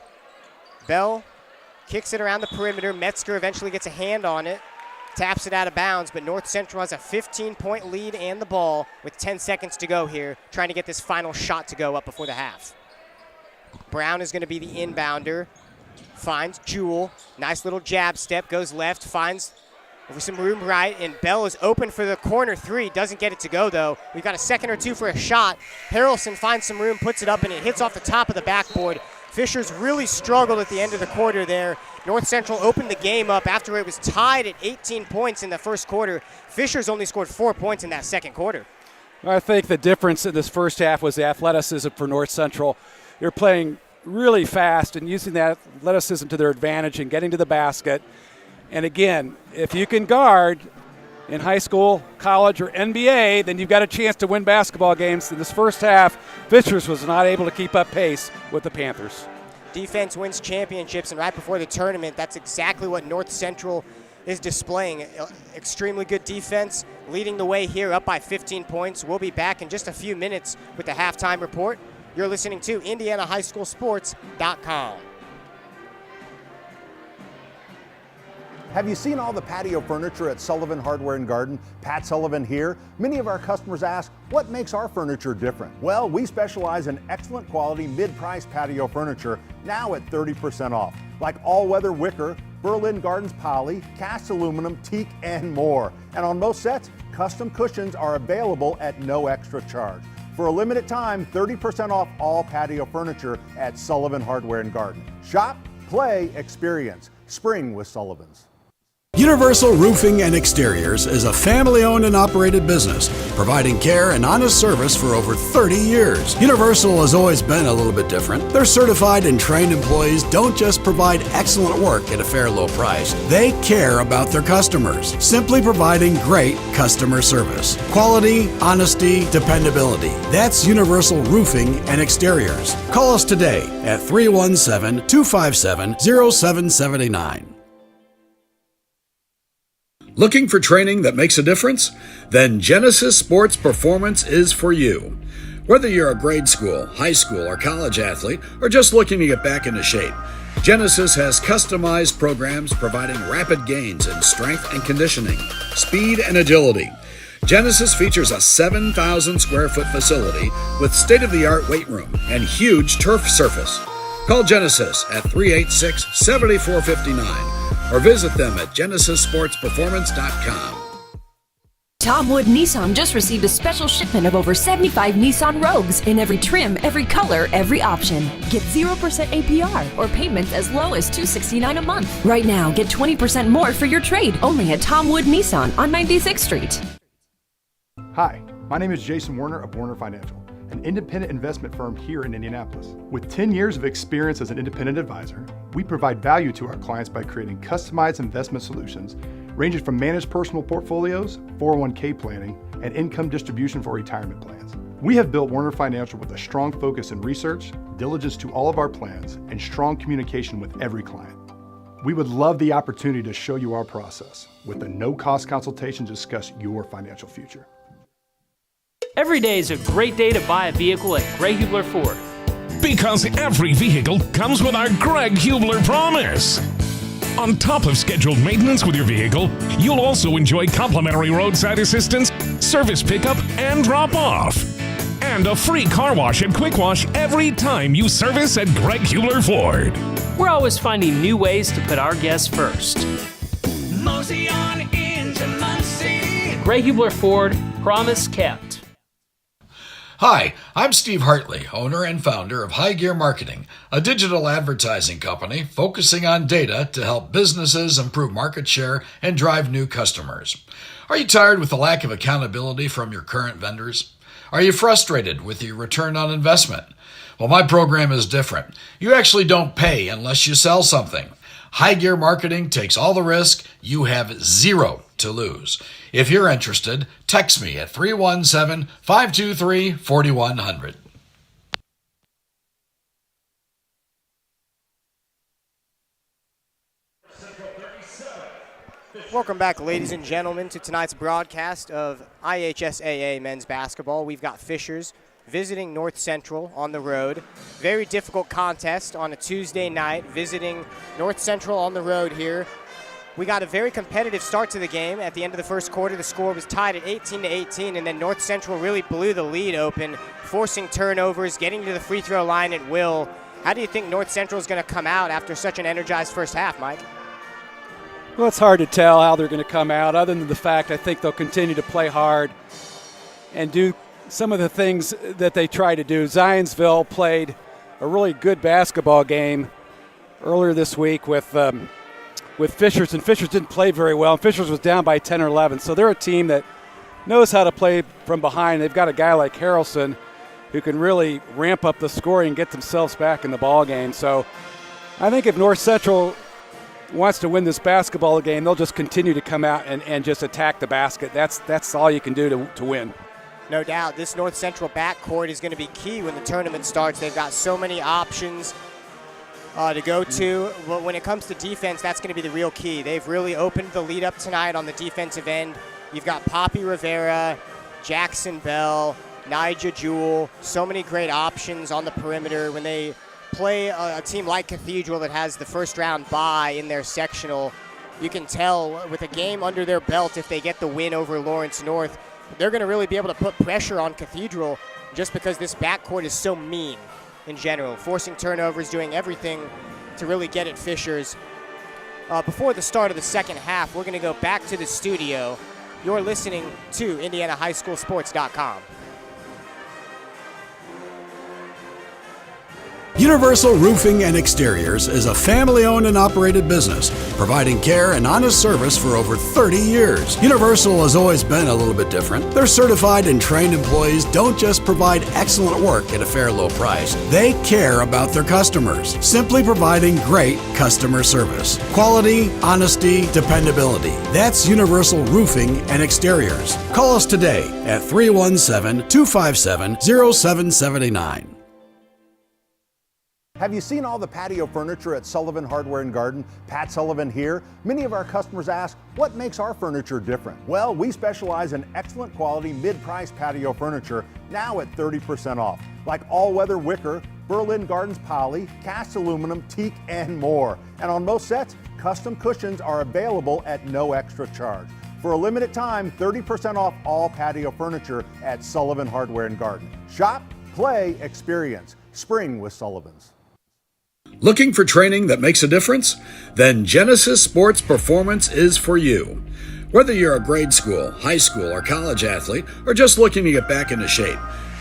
Bell kicks it around the perimeter. Metzger eventually gets a hand on it, taps it out of bounds, but North Central has a 15-point lead and the ball with 10 seconds to go here, trying to get this final shot to go up before the half. Brown is going to be the inbounder. Finds Jewell. Nice little jab step, goes left, finds over some room right, and Bell is open for the corner 3. Doesn't get it to go, though. We've got a second or 2 for a shot. Harrelson finds some room, puts it up, and it hits off the top of the backboard. Fishers really struggled at the end of the quarter there. North Central opened the game up after it was tied at 18 points in the first quarter. Fishers only scored 4 points in that second quarter. I think the difference in this first half was the athleticism for North Central. They're playing really fast and using that athleticism to their advantage and getting to the basket. And again, if you can guard in high school, college, or NBA, then you've got a chance to win basketball games. In this first half, Fishers was not able to keep up pace with the Panthers. Defense wins championships, and right before the tournament, that's exactly what North Central is displaying. Extremely good defense, leading the way here, up by 15 points. We'll be back in just a few minutes with the halftime report. You're listening to IndianaHighSchoolSports.com. Have you seen all the patio furniture at Sullivan Hardware and Garden? Pat Sullivan here. Many of our customers ask, what makes our furniture different? Well, we specialize in excellent quality mid-price patio furniture, now at 30% off. Like all-weather wicker, Berlin Gardens poly, cast aluminum, teak, and more. And on most sets, custom cushions are available at no extra charge. For a limited time, 30% off all patio furniture at Sullivan Hardware and Garden. Shop, play, experience. Spring with Sullivan's. Universal Roofing and Exteriors is a family-owned and operated business, providing care and honest service for over 30 years. Universal has always been a little bit different. Their certified and trained employees don't just provide excellent work at a fair low price. They care about their customers, simply providing great customer service. Quality, honesty, dependability. That's Universal Roofing and Exteriors. Call us today at 317-257-0779. Looking for training that makes a difference? Then Genesis Sports Performance is for you. Whether you're a grade school, high school, or college athlete, or just looking to get back into shape, Genesis has customized programs providing rapid gains in strength and conditioning, speed and agility. Genesis features a 7,000 square foot facility with state-of-the-art weight room and huge turf surface. Call Genesis at 386-7459 or visit them at GenesisSportsPerformance.com. Tom Wood Nissan just received a special shipment of over 75 Nissan Rogues in every trim, every color, every option. Get 0% APR or payments as low as $269 a month. Right now, get 20% more for your trade only at Tom Wood Nissan on 96th Street. Hi, my name is Jason Warner of Warner Financial, an independent investment firm here in Indianapolis. With 10 years of experience as an independent advisor, we provide value to our clients by creating customized investment solutions ranging from managed personal portfolios, 401k planning, and income distribution for retirement plans. We have built Warner Financial with a strong focus in research, diligence to all of our plans, and strong communication with every client. We would love the opportunity to show you our process with a no-cost consultation to discuss your financial future. Every day is a great day to buy a vehicle at Greg Hubler Ford. Because every vehicle comes with our Greg Hubler promise. On top of scheduled maintenance with your vehicle, you'll also enjoy complimentary roadside assistance, service pickup, and drop-off. And a free car wash and quick wash every time you service at Greg Hubler Ford. We're always finding new ways to put our guests first. Mosey on into Muncie. Greg Hubler Ford, promise kept. Hi, I'm Steve Hartley, owner and founder of High Gear Marketing, a digital advertising company focusing on data to help businesses improve market share and drive new customers. Are you tired with the lack of accountability from your current vendors? Are you frustrated with your return on investment? Well, my program is different. You actually don't pay unless you sell something. High Gear Marketing takes all the risk. You have zero to lose. If you're interested, text me at 317-523-4100. Welcome back, ladies and gentlemen, to tonight's broadcast of IHSAA men's basketball. We've got Fishers visiting North Central on the road. Very difficult contest on a Tuesday night, visiting North Central on the road here. We got a very competitive start to the game. At the end of the first quarter, the score was tied at 18-18, and then North Central really blew the lead open, forcing turnovers, getting to the free throw line at will. How do you think North Central is going to come out after such an energized first half, Mike? Well, it's hard to tell how they're going to come out, other than the fact I think they'll continue to play hard and do some of the things that they try to do. Zionsville played a really good basketball game earlier this week with Fishers, and Fishers didn't play very well. Fishers was down by 10 or 11, so they're a team that knows how to play from behind. They've got a guy like Harrelson who can really ramp up the scoring and get themselves back in the ball game. So I think if North Central wants to win this basketball game, they'll just continue to come out and just attack the basket. That's all you can do to win. No doubt. This North Central backcourt is going to be key when the tournament starts. They've got so many options to go to. But when it comes to defense, that's going to be the real key. They've really opened the lead up tonight on the defensive end. You've got Poppy Rivera, Jackson Bell, Nigel Jewell, so many great options on the perimeter. When they play a team like Cathedral that has the first round bye in their sectional, you can tell with a game under their belt, if they get the win over Lawrence North, they're going to really be able to put pressure on Cathedral just because this backcourt is so mean in general, forcing turnovers, doing everything to really get at Fishers. Before the start of the second half, we're going to go back to the studio. You're listening to IndianaHighSchoolSports.com. Universal Roofing and Exteriors is a family-owned and operated business, providing care and honest service for over 30 years. Universal has always been a little bit different. Their certified and trained employees don't just provide excellent work at a fair low price. They care about their customers, simply providing great customer service. Quality, honesty, dependability. That's Universal Roofing and Exteriors. Call us today at 317-257-0779. Have you seen all the patio furniture at Sullivan Hardware and Garden? Pat Sullivan here. Many of our customers ask, what makes our furniture different? Well, we specialize in excellent quality mid-price patio furniture, now at 30% off. Like all-weather wicker, Berlin Gardens poly, cast aluminum, teak, and more. And on most sets, custom cushions are available at no extra charge. For a limited time, 30% off all patio furniture at Sullivan Hardware and Garden. Shop, play, experience. Spring with Sullivan's. Looking for training that makes a difference? Then Genesis Sports Performance is for you. Whether you're a grade school, high school, or college athlete, or just looking to get back into shape,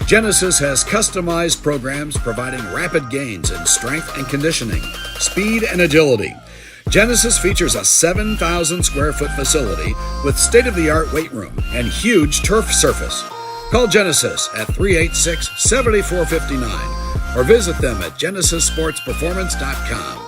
Genesis has customized programs providing rapid gains in strength and conditioning, speed and agility. Genesis features a 7,000 square foot facility with state-of-the-art weight room and huge turf surface. Call Genesis at 386-7459 or visit them at GenesisSportsPerformance.com.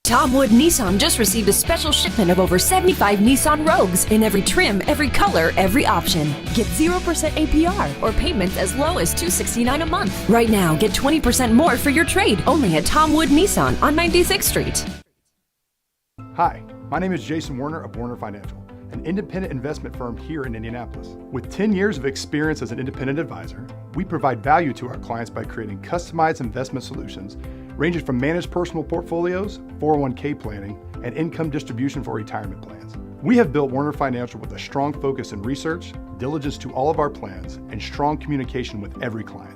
Tom Wood Nissan just received a special shipment of over 75 Nissan Rogues in every trim, every color, every option. Get 0% APR or payments as low as $269 a month. Right now, get 20% more for your trade only at Tom Wood Nissan on 96th Street. Hi, my name is Jason Werner of Werner Financial, an independent investment firm here in Indianapolis. With 10 years of experience as an independent advisor, we provide value to our clients by creating customized investment solutions ranging from managed personal portfolios, 401k planning, and income distribution for retirement plans. We have built Werner Financial with a strong focus in research, diligence to all of our plans, and strong communication with every client.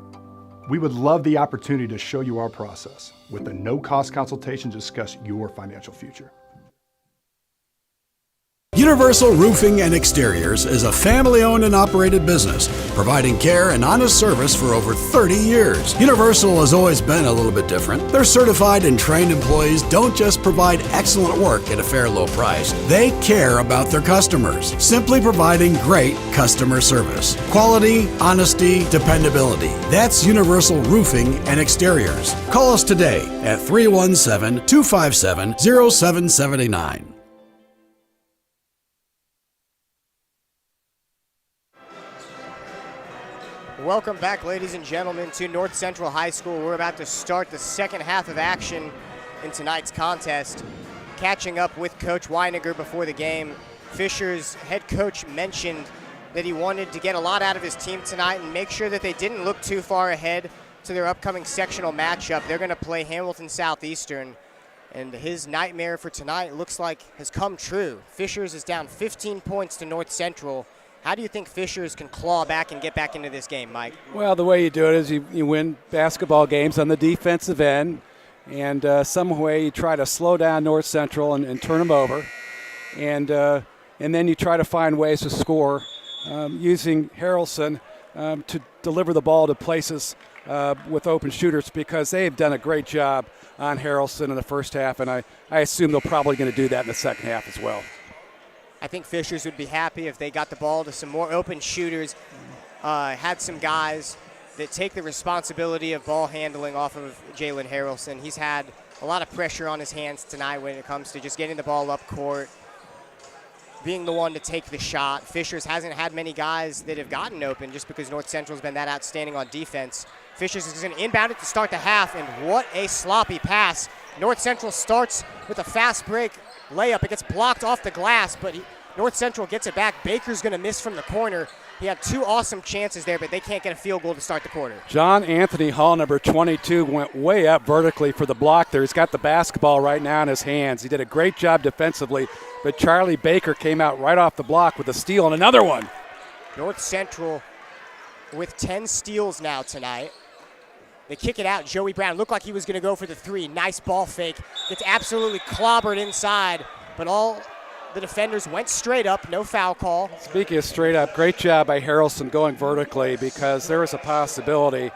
We would love the opportunity to show you our process with a no-cost consultation to discuss your financial future. Universal Roofing and Exteriors is a family-owned and operated business, providing care and honest service for over 30 years. Universal has always been a little bit different. Their certified and trained employees don't just provide excellent work at a fair low price. They care about their customers, simply providing great customer service. Quality, honesty, dependability. That's Universal Roofing and Exteriors. Call us today at 317-257-0779. Welcome back, ladies and gentlemen, to North Central High School. We're about to start the second half of action in tonight's contest. Catching up with Coach Weiniger before the game, Fisher's head coach mentioned that he wanted to get a lot out of his team tonight and make sure that they didn't look too far ahead to their upcoming sectional matchup. They're going to play Hamilton Southeastern, and his nightmare for tonight looks like has come true. Fishers is down 15 points to North Central. How do you think Fishers can claw back and get back into this game, Mike? Well, the way you do it is you win basketball games on the defensive end, and some way you try to slow down North Central and turn them over, and then you try to find ways to score using Harrelson to deliver the ball to places with open shooters, because they've done a great job on Harrelson in the first half, and I assume they're probably going to do that in the second half as well. I think Fishers would be happy if they got the ball to some more open shooters, had some guys that take the responsibility of ball handling off of Jalen Harrelson. He's had a lot of pressure on his hands tonight when it comes to just getting the ball up court, being the one to take the shot. Fishers hasn't had many guys that have gotten open just because North Central's been that outstanding on defense. Fishers is going to inbound it to start the half, and what a sloppy pass. North Central starts with a fast break layup. It gets blocked off the glass, but North Central gets it back. Baker's going to miss from the corner. He had two awesome chances there, but they can't get a field goal to start the quarter. John Anthony Hall, number 22, went way up vertically for the block there. He's got the basketball right now in his hands. He did a great job defensively, but Charlie Baker came out right off the block with a steal and another one. North Central with 10 steals now tonight. They kick it out. Joey Brown looked like he was going to go for the three. Nice ball fake. Gets absolutely clobbered inside, but all the defenders went straight up. No foul call. Speaking of straight up, great job by Harrelson going vertically, because there was a possibility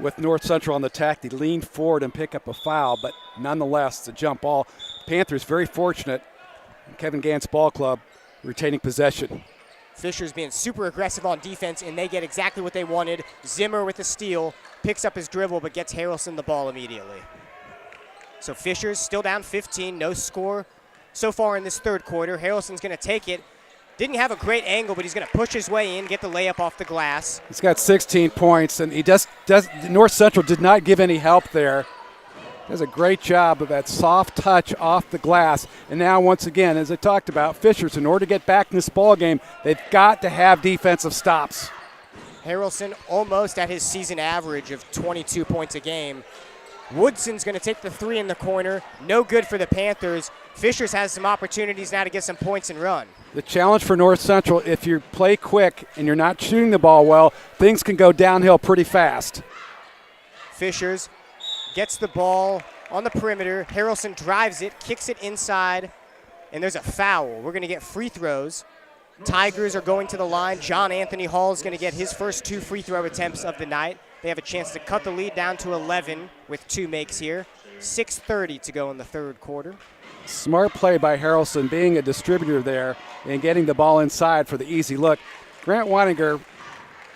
with North Central on the attack to lean forward and pick up a foul, but nonetheless, the jump ball. Panthers very fortunate. Kevin Gantz Ball Club retaining possession. Fisher's being super aggressive on defense, and they get exactly what they wanted. Zimmer with the steal, picks up his dribble, but gets Harrelson the ball immediately. So Fisher's still down 15, no score so far in this third quarter. Harrelson's going to take it. Didn't have a great angle, but he's going to push his way in, get the layup off the glass. He's got 16 points, and he does. North Central did not give any help there. Does a great job of that soft touch off the glass. And now, once again, as I talked about, Fishers, in order to get back in this ball game, they've got to have defensive stops. Harrelson almost at his season average of 22 points a game. Woodson's going to take the three in the corner. No good for the Panthers. Fishers has some opportunities now to get some points and run. The challenge for North Central, if you play quick and you're not shooting the ball well, things can go downhill pretty fast. Fishers gets the ball on the perimeter. Harrelson drives it, kicks it inside, and there's a foul. We're going to get free throws. Tigers are going to the line. John Anthony Hall is going to get his first two free throw attempts of the night. They have a chance to cut the lead down to 11 with two makes here. 6:30 to go in the third quarter. Smart play by Harrelson, being a distributor there and getting the ball inside for the easy look. Grant Weininger,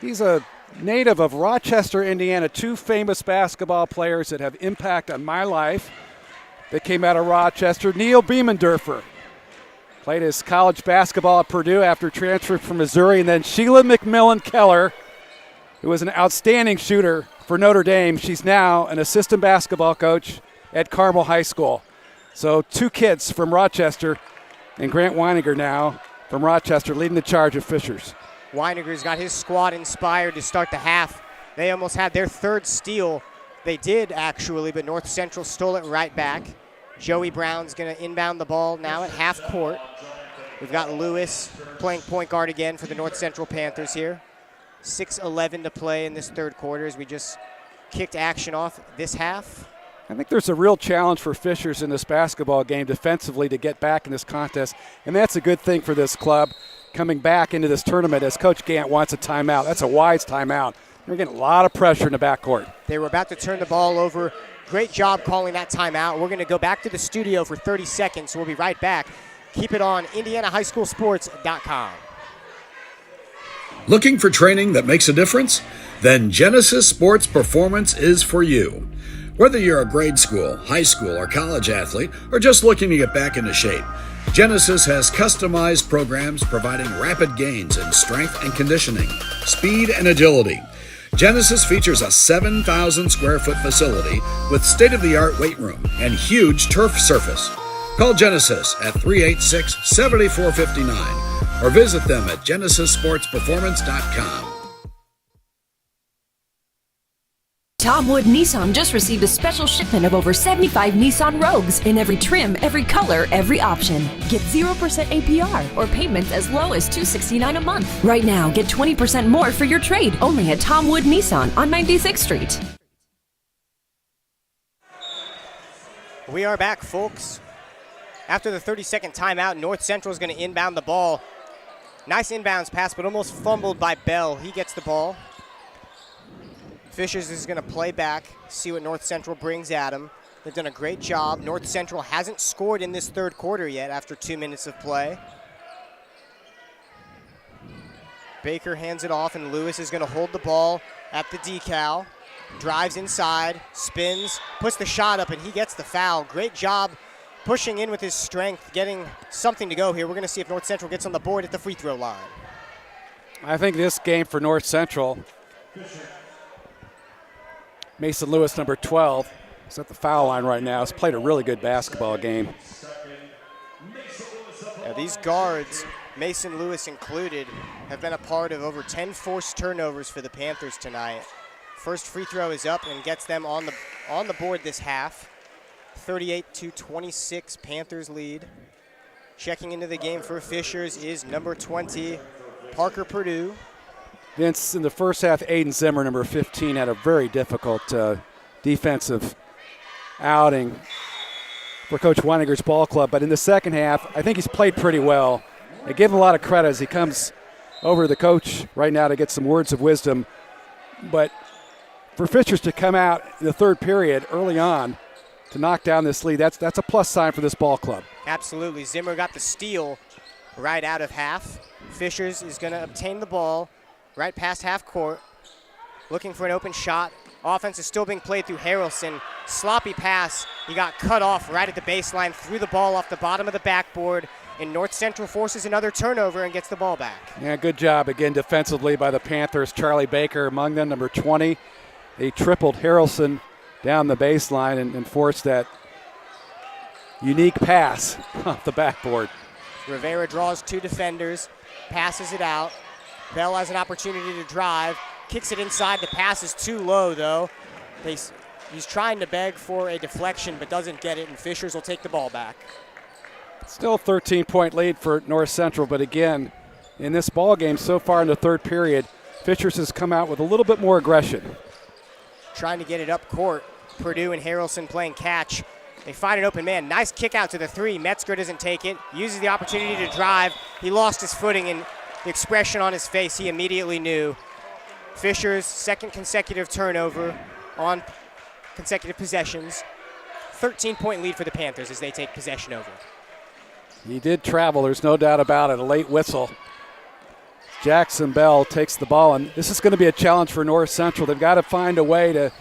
he's a native of Rochester, Indiana, two famous basketball players that have impact on my life that came out of Rochester. Neil Biemendorfer played his college basketball at Purdue after transferring from Missouri, and then Sheila McMillan Keller, who was an outstanding shooter for Notre Dame. She's now an assistant basketball coach at Carmel High School. So two kids from Rochester, and Grant Weininger now from Rochester leading the charge of Fishers. Weininger's got his squad inspired to start the half. They almost had their third steal. They did, actually, but North Central stole it right back. Joey Brown's going to inbound the ball now at half court. We've got Lewis playing point guard again for the North Central Panthers here. 6:11 to play in this third quarter as we just kicked action off this half. I think there's a real challenge for Fishers in this basketball game defensively to get back in this contest, and that's a good thing for this club coming back into this tournament as Coach Gant wants a timeout. That's a wise timeout. They're getting a lot of pressure in the backcourt. They were about to turn the ball over. Great job calling that timeout. We're going to go back to the studio for 30 seconds, so we'll be right back. Keep it on IndianaHighSchoolSports.com. Looking for training that makes a difference? Then Genesis Sports Performance is for you. Whether you're a grade school, high school, or college athlete, or just looking to get back into shape, Genesis has customized programs providing rapid gains in strength and conditioning, speed and agility. Genesis features a 7,000 square foot facility with state-of-the-art weight room and huge turf surface. Call Genesis at 386-7459 or visit them at GenesisSportsPerformance.com. Tom Wood Nissan just received a special shipment of over 75 Nissan Rogues in every trim, every color, every option. Get 0% APR or payments as low as $269 a month. Right now, get 20% more for your trade only at Tom Wood Nissan on 96th Street. We are back, folks. After the 30-second timeout, North Central is going to inbound the ball. Nice inbounds pass, but almost fumbled by Bell. He gets the ball. Fishers is going to play back, see what North Central brings at him. They've done a great job. North Central hasn't scored in this third quarter yet after 2 minutes of play. Baker hands it off, and Lewis is going to hold the ball at the decal. Drives inside, spins, puts the shot up, and he gets the foul. Great job pushing in with his strength, getting something to go here. We're going to see if North Central gets on the board at the free throw line. I think this game for North Central, Mason Lewis, number 12, is at the foul line right now. Has played a really good basketball game. Yeah, these guards Mason Lewis included, have been a part of over 10 forced turnovers for the Panthers tonight. First free throw is up and gets them on the board this half. 38-26 Panthers lead. Checking into the game for Fishers is number 20, Parker Purdue. Vince, in the first half, Aiden Zimmer, number 15, had a very difficult defensive outing for Coach Weiniger's ball club. But in the second half, I think he's played pretty well. I give him a lot of credit as he comes over to the coach right now to get some words of wisdom. But for Fishers to come out in the third period early on to knock down this lead, that's a plus sign for this ball club. Absolutely. Zimmer got the steal right out of half. Fishers is going to obtain the ball right past half court, looking for an open shot. Offense is still being played through Harrelson. Sloppy pass. He got cut off right at the baseline, threw the ball off the bottom of the backboard, and North Central forces another turnover and gets the ball back. Yeah, good job again defensively by the Panthers. Charlie Baker among them, number 20. They tripled Harrelson down the baseline and forced that unique pass off the backboard. Rivera draws two defenders, passes it out. Bell has an opportunity to drive, kicks it inside. The pass is too low, though. He's trying to beg for a deflection, but doesn't get it, and Fishers will take the ball back. Still a 13-point lead for North Central, but again, in this ball game so far in the third period, Fishers has come out with a little bit more aggression. Trying to get it up court. Purdue and Harrelson playing catch. They find an open man. Nice kick out to the three. Metzger doesn't take it. Uses the opportunity to drive. He lost his footing, and the expression on his face, he immediately knew. Fishers' second consecutive turnover on consecutive possessions. 13-point lead for the Panthers as they take possession over. He did travel, there's no doubt about it. A late whistle. Jackson Bell takes the ball, and this is going to be a challenge for North Central. They've got to find a way to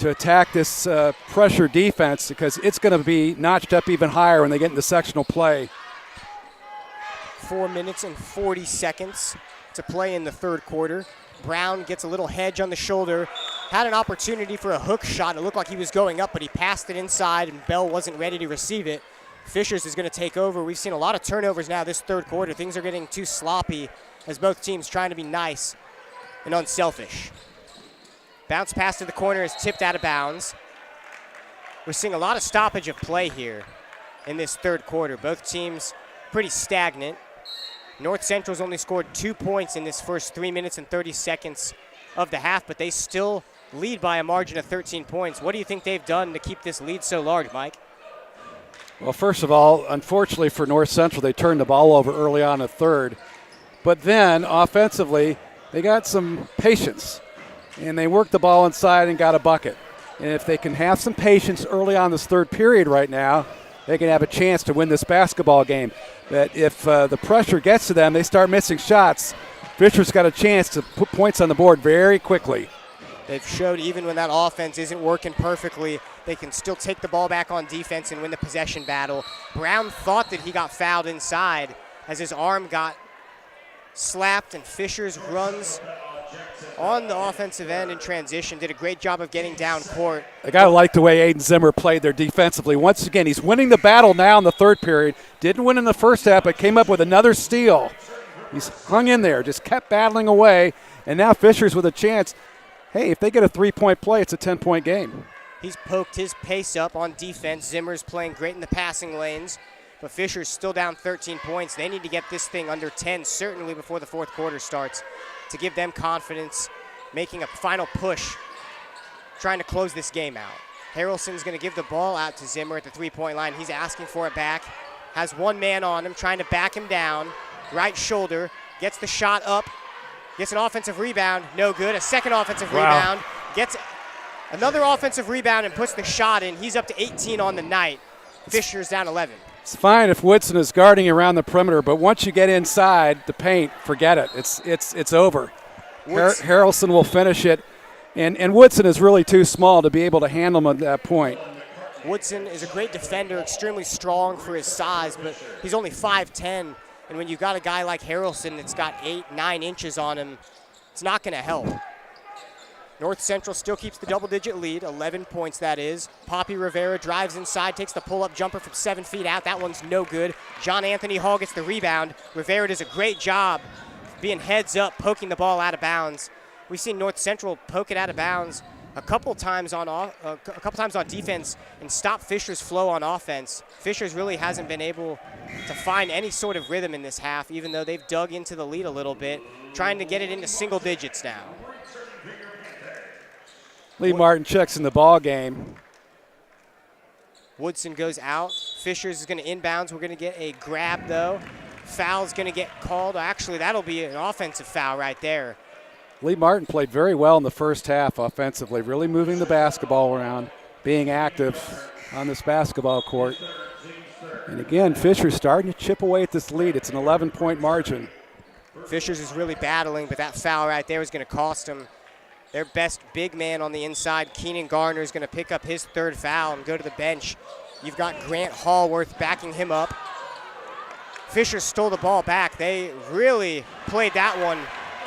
attack this pressure defense because it's going to be notched up even higher when they get into sectional play. 4 minutes and 40 seconds to play in the third quarter. Brown gets a little hedge on the shoulder. Had an opportunity for a hook shot. It looked like he was going up, but he passed it inside, and Bell wasn't ready to receive it. Fishers is going to take over. We've seen a lot of turnovers now this third quarter. Things are getting too sloppy as both teams trying to be nice and unselfish. Bounce pass to the corner is tipped out of bounds. We're seeing a lot of stoppage of play here in this third quarter. Both teams pretty stagnant. North Central's only scored 2 points in this first 3 minutes and 30 seconds of the half, but they still lead by a margin of 13 points. What do you think they've done to keep this lead so large, Mike? Well, first of all, unfortunately for North Central, they turned the ball over early on in the third. But then, offensively, they got some patience, and they worked the ball inside and got a bucket. And if they can have some patience early on this third period right now, they can have a chance to win this basketball game. That if the pressure gets to them, they start missing shots, Fishers got a chance to put points on the board very quickly. They've showed even when that offense isn't working perfectly, they can still take the ball back on defense and win the possession battle. Brown thought that he got fouled inside as his arm got slapped, and Fishers runs on the offensive end in transition. Did a great job of getting down court. I got to like the way Aiden Zimmer played there defensively. Once again, he's winning the battle now in the third period. Didn't win in the first half, but came up with another steal. He's hung in there, just kept battling away, and now Fishers with a chance. Hey, if they get a three-point play, it's a 10-point game. He's poked his pace up on defense. Zimmer's playing great in the passing lanes, but Fishers still down 13 points. They need to get this thing under 10, certainly before the fourth quarter starts, to give them confidence, making a final push, trying to close this game out. Harrelson's going to give the ball out to Zimmer at the three-point line. He's asking for it back, has one man on him, trying to back him down. Right shoulder, gets the shot up, gets an offensive rebound, no good. A second offensive rebound, gets another offensive rebound and puts the shot in. He's up to 18 on the night. Fishers down 11. It's fine if Woodson is guarding around the perimeter, but once you get inside the paint, forget it. It's over. Harrelson will finish it, and Woodson is really too small to be able to handle him at that point. Woodson is a great defender, extremely strong for his size, but he's only 5'10", and when you've got a guy like Harrelson that's got 8-9 inches on him, it's not going to help. North Central still keeps the double-digit lead, 11 points that is. Poppy Rivera drives inside, takes the pull-up jumper from 7 feet out. That one's no good. John Anthony Hall gets the rebound. Rivera does a great job being heads up, poking the ball out of bounds. We've seen North Central poke it out of bounds a couple times on defense and stop Fisher's flow on offense. Fisher's really hasn't been able to find any sort of rhythm in this half, even though they've dug into the lead a little bit, trying to get it into single digits now. Lee Martin checks in the ball game. Woodson goes out. Fishers is going to inbounds. We're going to get a grab, though. Foul's going to get called. Actually, that'll be an offensive foul right there. Lee Martin played very well in the first half offensively, really moving the basketball around, being active on this basketball court. And again, Fisher's starting to chip away at this lead. It's an 11-point margin. Fishers is really battling, but that foul right there is going to cost him. Their best big man on the inside, Keenan Garner, is going to pick up his third foul and go to the bench. You've got Grant Hallworth backing him up. Fisher stole the ball back. They really played that one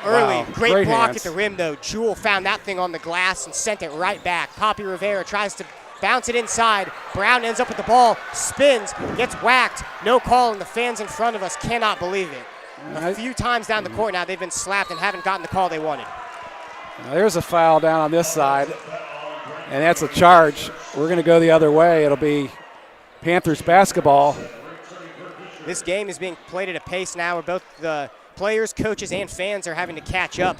early. Wow. Great block hands at the rim, though. Jewell found that thing on the glass and sent it right back. Poppy Rivera tries to bounce it inside. Brown ends up with the ball, spins, gets whacked. No call, and the fans in front of us cannot believe it. A few times down the court now, they've been slapped and haven't gotten the call they wanted. Now there's a foul down on this side, and that's a charge. We're going to go the other way. It'll be Panthers basketball. This game is being played at a pace now where both the players, coaches, and fans are having to catch up.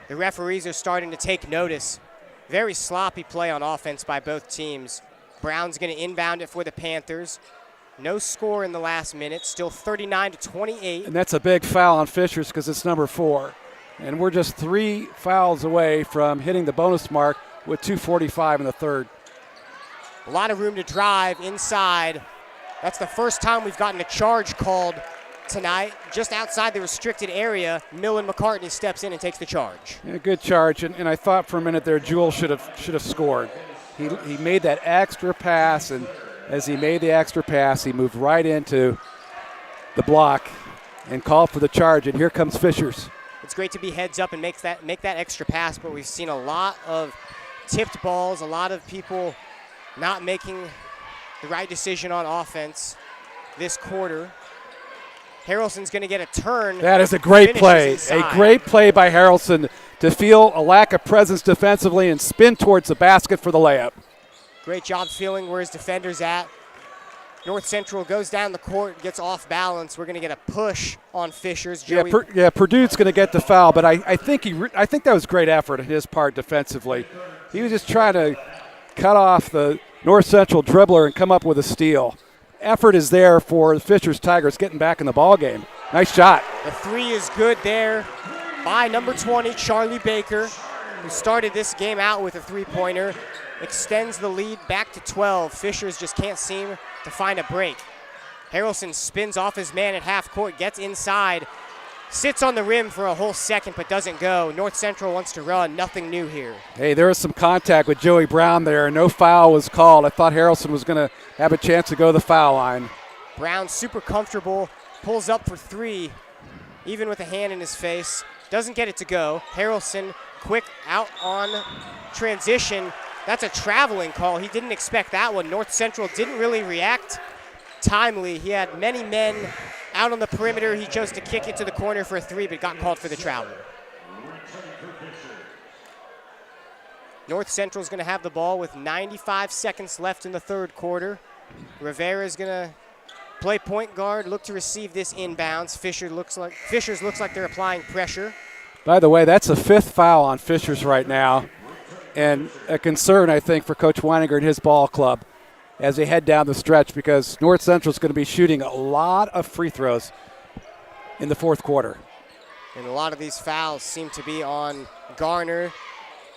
The referees are starting to take notice. Very sloppy play on offense by both teams. Brown's going to inbound it for the Panthers. No score in the last minute, still 39-28. And that's a big foul on Fishers because it's number 4. And we're just 3 fouls away from hitting the bonus mark with 2:45 in the third. A lot of room to drive inside. That's the first time we've gotten a charge called tonight. Just outside the restricted area, Millen McCartney steps in and takes the charge. Yeah, good charge, and I thought for a minute there Jewell should have scored. He made that extra pass, and as he made the extra pass, he moved right into the block and called for the charge, and here comes Fishers. It's great to be heads up and make that extra pass, but we've seen a lot of tipped balls, a lot of people not making the right decision on offense this quarter. Harrelson's going to get a turn. That is a great play. A great play by Harrelson to feel a lack of presence defensively and spin towards the basket for the layup. Great job feeling where his defender's at. North Central goes down the court, gets off balance. We're going to get a push on Fishers. Purdue's going to get the foul, but I think that was great effort on his part defensively. He was just trying to cut off the North Central dribbler and come up with a steal. Effort is there for the Fishers Tigers getting back in the ball game. Nice shot. The 3 is good there by number 20, Charlie Baker, who started this game out with a 3-pointer. Extends the lead back to 12. Fishers just can't seem to find a break. Harrelson spins off his man at half court, gets inside, sits on the rim for a whole second but doesn't go. North Central wants to run. Nothing new here. Hey, there was some contact with Joey Brown there. No foul was called. I thought Harrelson was going to have a chance to go to the foul line. Brown super comfortable, pulls up for 3, even with a hand in his face. Doesn't get it to go. Harrelson quick out on transition. That's a traveling call. He didn't expect that one. North Central didn't really react timely. He had many men out on the perimeter. He chose to kick it to the corner for a 3, but got called for the travel. North Central is going to have the ball with 95 seconds left in the third quarter. Rivera is going to play point guard, look to receive this inbounds. Fishers looks like they're applying pressure. By the way, that's a 5th foul on Fishers right now, and a concern, I think, for Coach Weininger and his ball club as they head down the stretch, because North Central is going to be shooting a lot of free throws in the fourth quarter. And a lot of these fouls seem to be on Garner,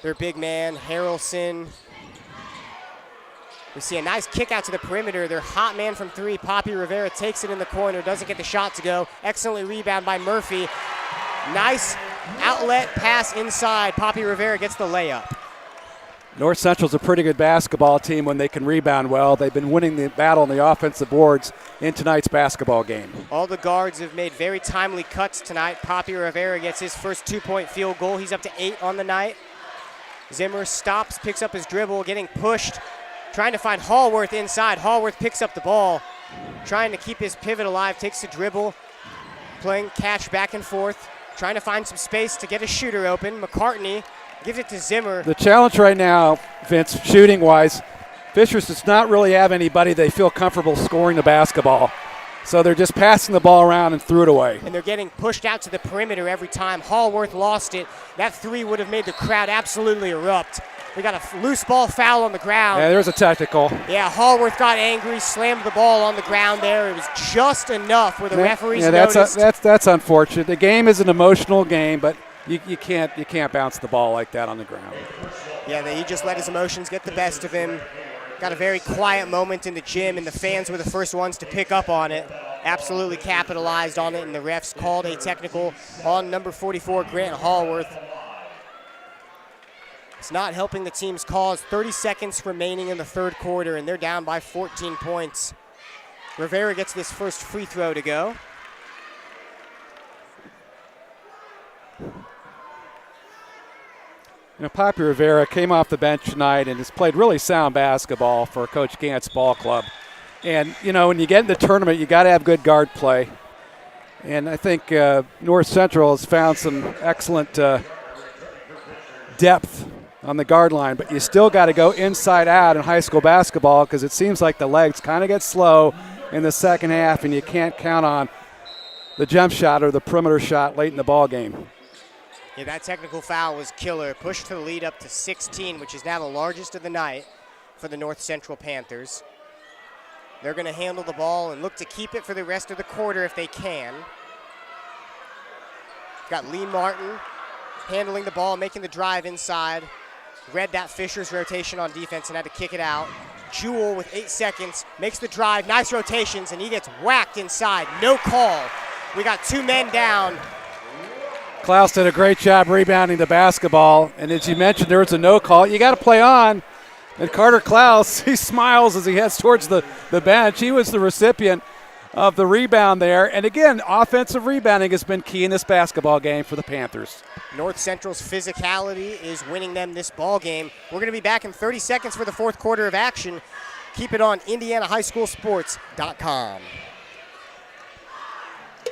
their big man, Harrelson. We see a nice kick out to the perimeter. Their hot man from 3, Poppy Rivera, takes it in the corner, doesn't get the shot to go. Excellent rebound by Murphy. Nice outlet pass inside. Poppy Rivera gets the layup. North Central's a pretty good basketball team when they can rebound well. They've been winning the battle on the offensive boards in tonight's basketball game. All the guards have made very timely cuts tonight. Poppy Rivera gets his first 2-point field goal. He's up to 8 on the night. Zimmer stops, picks up his dribble, getting pushed, trying to find Hallworth inside. Hallworth picks up the ball, trying to keep his pivot alive, takes the dribble, playing catch back and forth, trying to find some space to get a shooter open. McCartney gives it to Zimmer. The challenge right now, Vince, shooting-wise, Fishers does not really have anybody they feel comfortable scoring the basketball. So they're just passing the ball around and threw it away. And they're getting pushed out to the perimeter every time. Hallworth lost it. That three would have made the crowd absolutely erupt. We got a loose ball foul on the ground. Yeah, there's a technical. Yeah, Hallworth got angry, slammed the ball on the ground there. It was just enough where the referees noticed. That's unfortunate. The game is an emotional game, but you can't bounce the ball like that on the ground. Yeah, he just let his emotions get the best of him. Got a very quiet moment in the gym, and the fans were the first ones to pick up on it. Absolutely capitalized on it, and the refs called a technical on number 44, Grant Hallworth. It's not helping the team's cause. 30 seconds remaining in the third quarter, and they're down by 14 points. Rivera gets this first free throw to go. Papi Rivera came off the bench tonight and has played really sound basketball for Coach Gant's ball club. And, when you get in the tournament, you got to have good guard play. And I think North Central has found some excellent depth on the guard line, but you still got to go inside out in high school basketball because it seems like the legs kind of get slow in the second half, and you can't count on the jump shot or the perimeter shot late in the ball game. Yeah, that technical foul was killer. Pushed the lead up to 16, which is now the largest of the night for the North Central Panthers. They're going to handle the ball and look to keep it for the rest of the quarter if they can. Got Lee Martin handling the ball, making the drive inside. Read that Fishers rotation on defense and had to kick it out. Jewell with 8 seconds makes the drive. Nice rotations, and he gets whacked inside. No call. We got 2 men down. Klaus did a great job rebounding the basketball, and as you mentioned, there was a no call. You got to play on. And Carter Klaus, he smiles as he heads towards the bench. He was the recipient of the rebound there. And again, offensive rebounding has been key in this basketball game for the Panthers. North Central's physicality is winning them this ball game. We're going to be back in 30 seconds for the fourth quarter of action. Keep it on IndianaHighSchoolSports.com.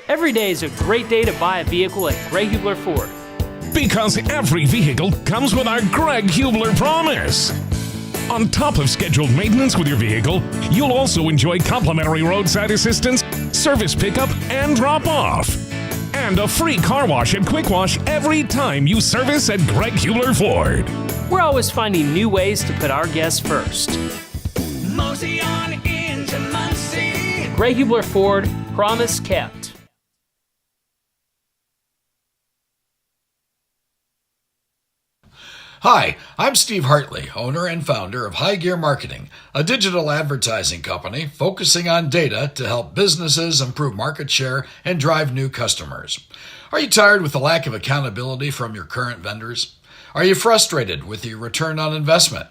Every day is a great day to buy a vehicle at Greg Hubler Ford. Because every vehicle comes with our Greg Hubler promise. On top of scheduled maintenance with your vehicle, you'll also enjoy complimentary roadside assistance, service pickup, and drop-off. And a free car wash and quick wash every time you service at Greg Hubler Ford. We're always finding new ways to put our guests first. Mosey on into Muncie. Greg Hubler Ford, promise kept. Hi, I'm Steve Hartley, owner and founder of High Gear Marketing, a digital advertising company focusing on data to help businesses improve market share and drive new customers. Are you tired with the lack of accountability from your current vendors? Are you frustrated with your return on investment?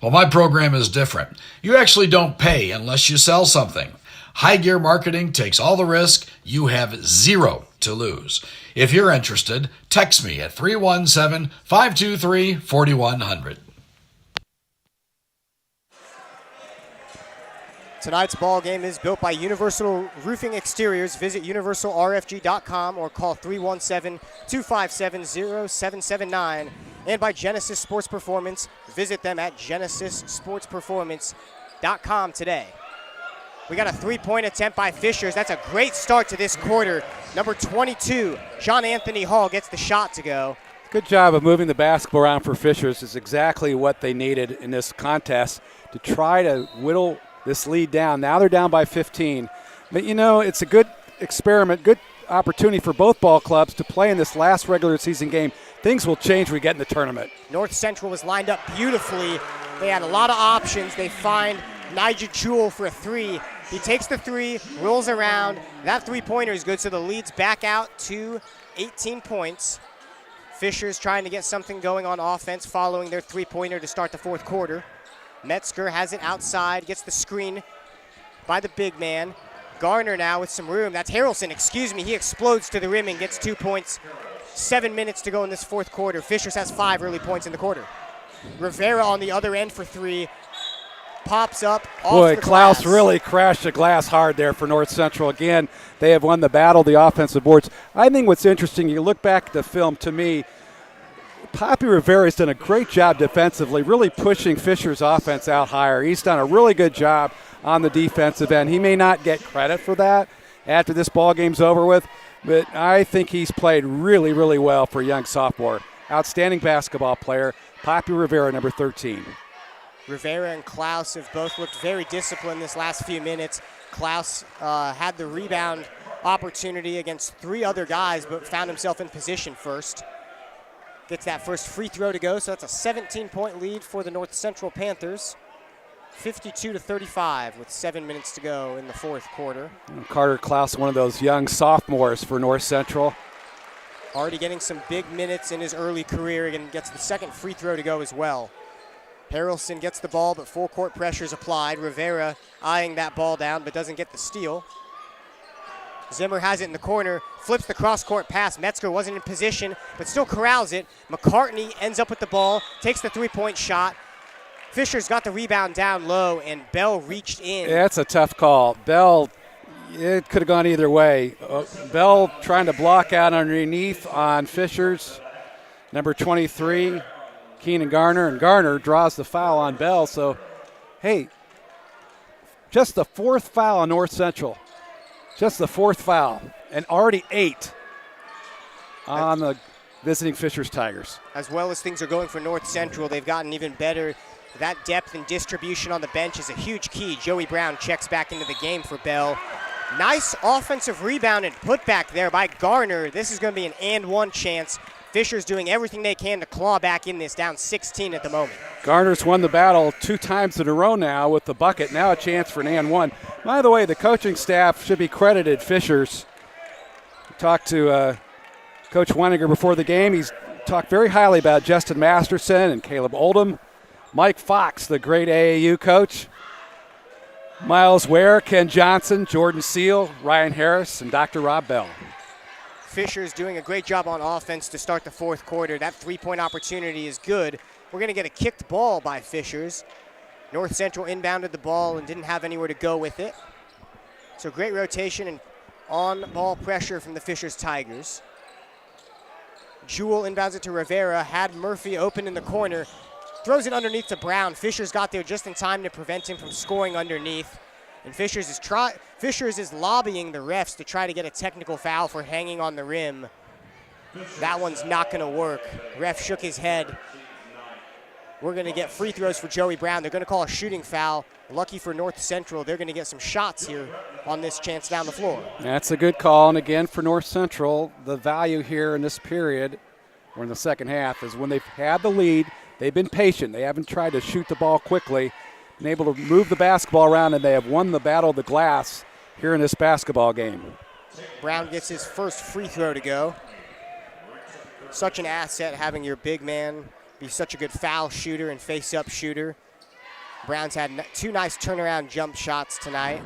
Well, my program is different. You actually don't pay unless you sell something. High Gear Marketing takes all the risk. You have zero to lose. If you're interested, text me at 317-523-4100. Tonight's ball game is built by Universal Roofing Exteriors. Visit universalrfg.com or call 317-257-0779. And by Genesis Sports Performance. Visit them at genesissportsperformance.com today. We got a three-point attempt by Fishers. That's a great start to this quarter. Number 22, John Anthony Hall gets the shot to go. Good job of moving the basketball around for Fishers. Is exactly what they needed in this contest to try to whittle this lead down. Now they're down by 15. But, it's a good experiment, good opportunity for both ball clubs to play in this last regular season game. Things will change when we get in the tournament. North Central was lined up beautifully. They had a lot of options. They find Nigel Jewell for a three. He takes the three, rolls around. That three-pointer is good, so the lead's back out to 18 points. Fishers trying to get something going on offense following their three-pointer to start the fourth quarter. Metzger has it outside, gets the screen by the big man. Garner now with some room. That's Harrelson, He explodes to the rim and gets 2 points. 7 minutes to go in this fourth quarter. Fishers has 5 early points in the quarter. Rivera on the other end for three. Pops up off Boy, the Klaus glass. really crashed the glass hard there for North Central. Again, they have won the battle, the offensive boards. I think what's interesting, you look back at the film, to me, Poppy Rivera's done a great job defensively, really pushing Fisher's offense out higher. He's done a really good job on the defensive end. He may not get credit for that after this ball game's over with, but I think he's played really, really well for a young sophomore. Outstanding basketball player, Poppy Rivera, number 13. Rivera and Klaus have both looked very disciplined this last few minutes. Klaus had the rebound opportunity against three other guys, but found himself in position first. Gets that first free throw to go, so that's a 17-point lead for the North Central Panthers. 52-35 with 7 minutes to go in the fourth quarter. Carter Klaus, one of those young sophomores for North Central. Already getting some big minutes in his early career and gets the second free throw to go as well. Harrelson gets the ball, but full court pressure is applied. Rivera eyeing that ball down, but doesn't get the steal. Zimmer has it in the corner, flips the cross-court pass. Metzger wasn't in position, but still corrals it. McCartney ends up with the ball, takes the three-point shot. Fisher's got the rebound down low, and Bell reached in. Yeah, that's a tough call. Bell, it could have gone either way. Bell trying to block out underneath on Fisher's number 23. Keenan Garner, and Garner draws the foul on Bell. So, hey, just the fourth foul on North Central. Just the fourth foul, and already 8 on the visiting Fisher's Tigers. As well as things are going for North Central, they've gotten even better. That depth and distribution on the bench is a huge key. Joey Brown checks back into the game for Bell. Nice offensive rebound and putback there by Garner. This is going to be an and-one chance. Fisher's doing everything they can to claw back in this, down 16 at the moment. Garner's won the battle 2 times in a row now with the bucket. Now a chance for an and one. By the way, the coaching staff should be credited Fisher's. Talked to Coach Weininger before the game. He's talked very highly about Justin Masterson and Caleb Oldham. Mike Fox, the great AAU coach. Miles Ware, Ken Johnson, Jordan Seal, Ryan Harris, and Dr. Rob Bell. Fisher's doing a great job on offense to start the fourth quarter. That three-point opportunity is good. We're going to get a kicked ball by Fisher's. North Central inbounded the ball and didn't have anywhere to go with it. So great rotation and on-ball pressure from the Fisher's Tigers. Jewell inbounds it to Rivera, had Murphy open in the corner, throws it underneath to Brown. Fisher's got there just in time to prevent him from scoring underneath. And Fisher's is lobbying the refs to try to get a technical foul for hanging on the rim. That one's not going to work. Ref shook his head. We're going to get free throws for Joey Brown. They're going to call a shooting foul. Lucky for North Central, they're going to get some shots here on this chance down the floor. That's a good call. And again, for North Central, the value here in this period, or in the second half, is when they've had the lead, they've been patient. They haven't tried to shoot the ball quickly. Been able to move the basketball around, and they have won the battle of the glass here in this basketball game. Brown gets his first free throw to go. Such an asset having your big man be such a good foul shooter and face-up shooter. Brown's had 2 nice turnaround jump shots tonight.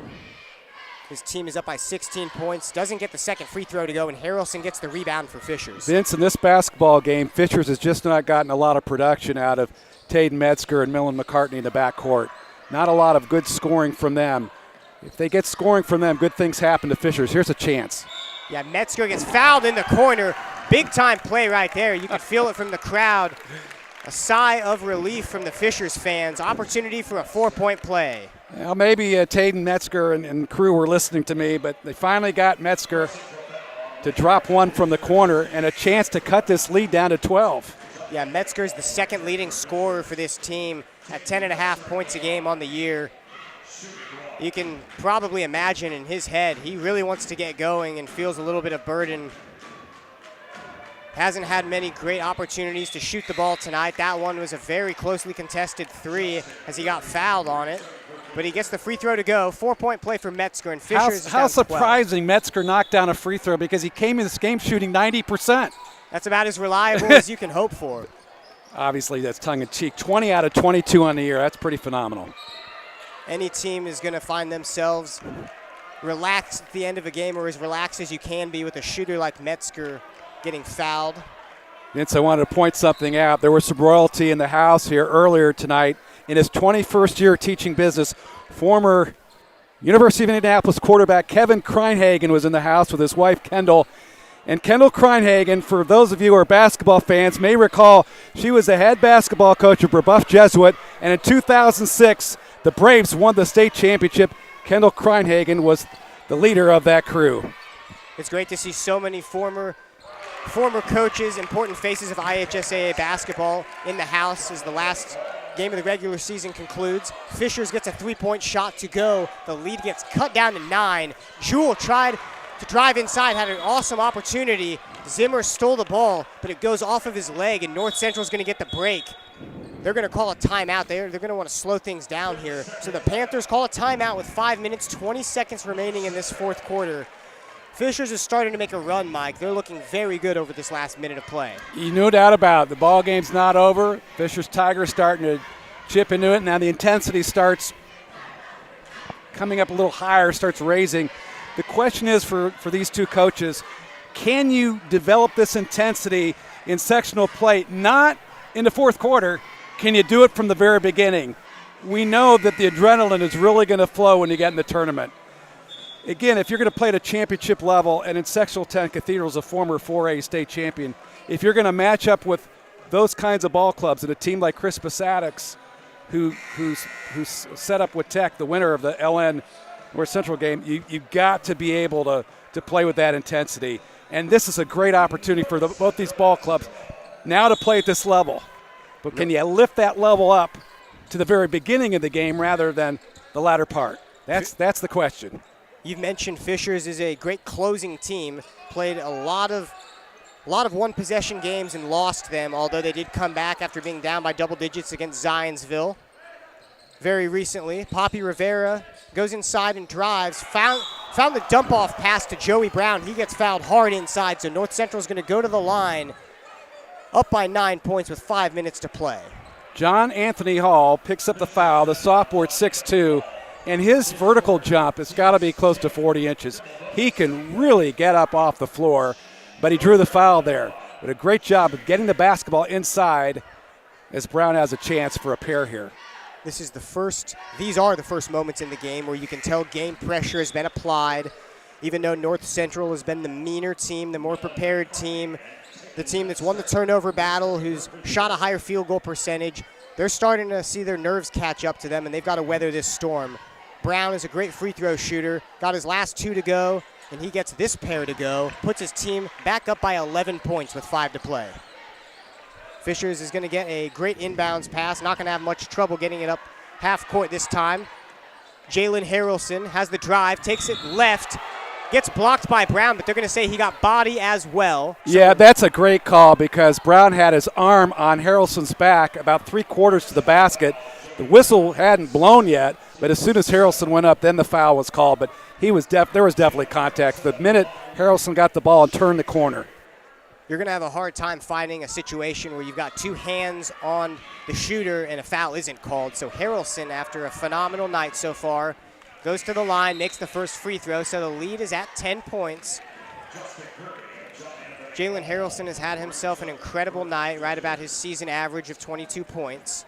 His team is up by 16 points. Doesn't get the second free throw to go, and Harrelson gets the rebound for Fisher's. Vince, in this basketball game, Fisher's has just not gotten a lot of production out of Taden Metzger and Millen McCartney in the backcourt. Not a lot of good scoring from them. If they get scoring from them, good things happen to Fisher's. Here's a chance. Yeah, Metzger gets fouled in the corner. Big-time play right there. You can feel it from the crowd. A sigh of relief from the Fisher's fans. Opportunity for a 4-point play. Well, maybe Taden Metzger and crew were listening to me, but they finally got Metzger to drop one from the corner and a chance to cut this lead down to 12. Yeah, Metzger's the second leading scorer for this team at 10.5 points a game on the year. You can probably imagine in his head, he really wants to get going and feels a little bit of burden. Hasn't had many great opportunities to shoot the ball tonight. That one was a very closely contested 3 as he got fouled on it. But he gets the free throw to go. 4-point play for Metzger, and Fisher's is How down 12. surprising Metzger knocked down a free throw, because he came in this game shooting 90%. That's about as reliable as you can hope for. Obviously, that's tongue-in-cheek. 20 out of 22 on the year. That's pretty phenomenal. Any team is going to find themselves relaxed at the end of a game, or as relaxed as you can be with a shooter like Metzger getting fouled. Vince, I wanted to point something out. There was some royalty in the house here earlier tonight. In his 21st year teaching business, former University of Indianapolis quarterback Kevin Kreinhagen was in the house with his wife Kendall. And Kendall Kreinhagen, for those of you who are basketball fans, may recall she was the head basketball coach of Brebeuf Jesuit. And in 2006, the Braves won the state championship. Kendall Kreinhagen was the leader of that crew. It's great to see so many former coaches, important faces of IHSAA basketball in the house as the last game of the regular season concludes. Fishers gets a three-point shot to go. The lead gets cut down to 9. Jewell tried to drive inside, had an awesome opportunity. Zimmer stole the ball, but it goes off of his leg, and North Central is going to get the break. They're going to call a timeout. They're going to want to slow things down here. So the Panthers call a timeout with 5 minutes, 20 seconds remaining in this fourth quarter. Fishers is starting to make a run, Mike. They're looking very good over this last minute of play. No doubt about it. The ball game's not over. Fishers Tigers starting to chip into it. Now the intensity starts coming up a little higher, starts raising. The question is for these two coaches, can you develop this intensity in sectional play? Not in the fourth quarter. Can you do it from the very beginning? We know that the adrenaline is really going to flow when you get in the tournament. Again, if you're going to play at a championship level, and in Sectional 10, Cathedral's a former 4A state champion, if you're going to match up with those kinds of ball clubs and a team like Crispus Attucks, who's set up with Tech, the winner of the LN North Central game, you've got to be able to play with that intensity. And this is a great opportunity for both these ball clubs now to play at this level. But can you lift that level up to the very beginning of the game rather than the latter part? That's the question. You've mentioned Fishers is a great closing team, played a lot of one-possession games and lost them, although they did come back after being down by double digits against Zionsville very recently. Poppy Rivera goes inside and drives, found the dump-off pass to Joey Brown. He gets fouled hard inside, so North Central is going to go to the line up by 9 points with 5 minutes to play. John Anthony Hall picks up the foul, the sophomore at 6'2", and his vertical jump has got to be close to 40 inches. He can really get up off the floor, but he drew the foul there. But a great job of getting the basketball inside as Brown has a chance for a pair here. These are the first moments in the game where you can tell game pressure has been applied. Even though North Central has been the meaner team, the more prepared team, the team that's won the turnover battle, who's shot a higher field goal percentage, they're starting to see their nerves catch up to them, and they've got to weather this storm. Brown is a great free throw shooter, got his last 2 to go, and he gets this pair to go, puts his team back up by 11 points with 5 to play. Fishers is going to get a great inbounds pass, not going to have much trouble getting it up half court this time. Jalen Harrelson has the drive, takes it left, gets blocked by Brown, but they're going to say he got body as well. Yeah, that's a great call because Brown had his arm on Harrelson's back about 3/4 to the basket. The whistle hadn't blown yet, but as soon as Harrelson went up, then the foul was called. But there was definitely contact. The minute Harrelson got the ball and turned the corner. You're going to have a hard time finding a situation where you've got 2 hands on the shooter and a foul isn't called. So Harrelson, after a phenomenal night so far, goes to the line, makes the first free throw, so the lead is at 10 points. Jalen Harrelson has had himself an incredible night, right about his season average of 22 points.